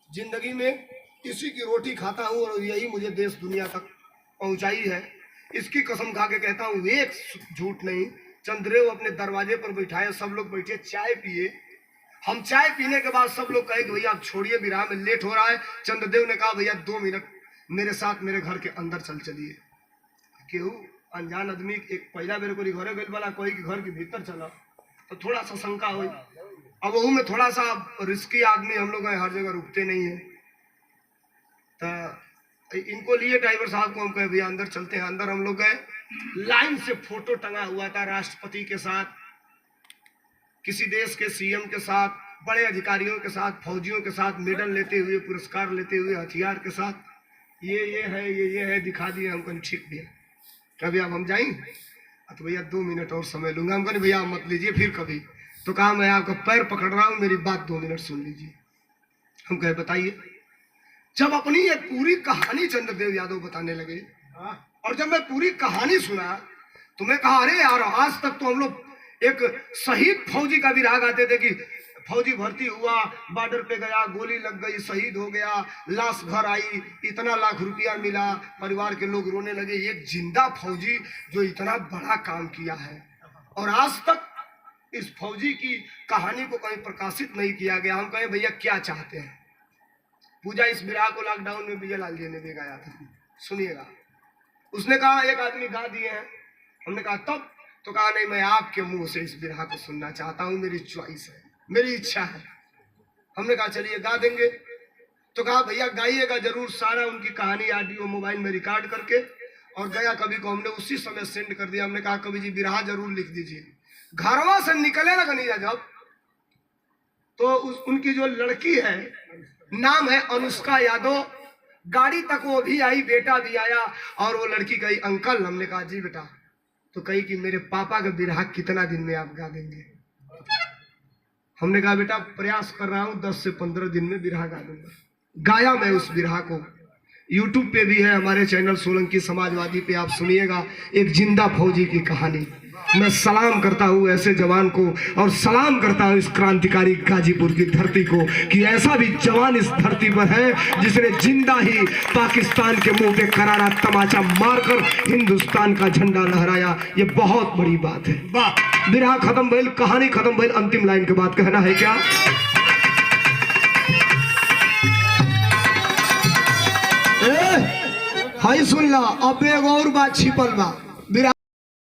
जिंदगी में इसी की रोटी खाता हूँ और यही मुझे देश दुनिया तक पहुंचाई है। इसकी कसम खा के कहता हूँ, एक झूठ नहीं। चंद्रदेव अपने दरवाजे पर बैठाए, सब लोग बैठे चाय पिए। हम चाय पीने के बाद सब लोग कहे कि भैया आप छोड़िए, विराह में लेट हो रहा है। चंद्रदेव ने कहा भैया 2 मिनट मेरे साथ मेरे घर के अंदर चलिए। क्यों? अनजान आदमी एक पहला मेरे को घरे गई वाला कोई कि घर के भीतर चला तो थोड़ा सा शंका हुई। अब वह में थोड़ा सा रिस्की आदमी, हम लोग हर जगह रुकते नहीं है, तो इनको लिए ड्राइवर साहब को हम कहे भैया अंदर चलते हैं। अंदर हम लोग गए, लाइन से फोटो टंगा हुआ था राष्ट्रपति के साथ, किसी देश के CM के साथ, बड़े अधिकारियों के साथ, फौजियों के साथ, मेडल लेते हुए, पुरस्कार लेते हुए, हथियार के साथ। ये है दिखा दिए। हम कहीं ठीक भैया कभी अब हम जाएंगे तो भैया 2 मिनट और समय लूंगा। हम कहीं भैया मत लीजिए फिर कभी। तो कहा मैं आपका पैर पकड़ रहा हूँ, मेरी बात 2 मिनट सुन लीजिए। हम कहे बताइए। जब अपनी ये पूरी कहानी चंद्रदेव यादव बताने लगे और जब मैं पूरी कहानी सुना तो मैं कहा अरे यार, आज तक तो हम लोग एक शहीद फौजी का भी राग आते थे कि फौजी भर्ती हुआ, बॉर्डर पे गया, गोली लग गई, शहीद हो गया, लाश घर आई, इतना लाख रुपया मिला, परिवार के लोग रोने लगे। एक जिंदा फौजी जो इतना बड़ा काम किया है और आज तक इस फौजी की कहानी को कहीं प्रकाशित नहीं किया गया। हम कहे भैया क्या चाहते हैं? पूजा इस बिरहा को लॉकडाउन में विजय लाल जी ने भी गाया था, सुनिएगा। उसने कहा एक आदमी गा दिए हैं। हमने कहा तब? तो कहा नहीं, मैं आपके मुंह से इस बिरहा को सुनना चाहता हूँ, मेरी चॉइस है, मेरी इच्छा है। हमने कहा चलिए गा देंगे। तो कहा भैया गाइएगा जरूर, सारा उनकी कहानी ऑडियो मोबाइल में रिकॉर्ड करके। और गया कवि को हमने उसी समय सेंड कर दिया। हमने कहा कवि जी बिरहा जरूर लिख दीजिए। घरवा से निकले ना कन्हैया जब, तो उनकी जो लड़की है नाम है अनुष्का यादव, गाड़ी तक वो भी आई, बेटा भी आया। और वो लड़की कही अंकल, हमने कहा जी बेटा। तो कही कि मेरे पापा का बिरहा कितना दिन में आप गा देंगे? हमने कहा बेटा प्रयास कर रहा हूं, 10 से 15 दिन में बिरहा गा दूंगा। गाया मैं उस बिरहा को। YouTube पे भी है हमारे चैनल सोलंकी समाजवादी पे, आप सुनिएगा। एक जिंदा फौजी की कहानी। मैं सलाम करता हूँ ऐसे जवान को और सलाम करता हूँ इस क्रांतिकारी गाजीपुर की धरती को कि ऐसा भी जवान इस धरती पर है जिसने जिंदा ही पाकिस्तान के मुंह पे करारा तमाचा मारकर हिंदुस्तान का झंडा लहराया। ये बहुत बड़ी बात है। बिरहा खत्म भइल, कहानी खत्म भइल। अंतिम लाइन के बाद कहना है क्या? हाई सुन ला, अब एक और बात छिपल बा।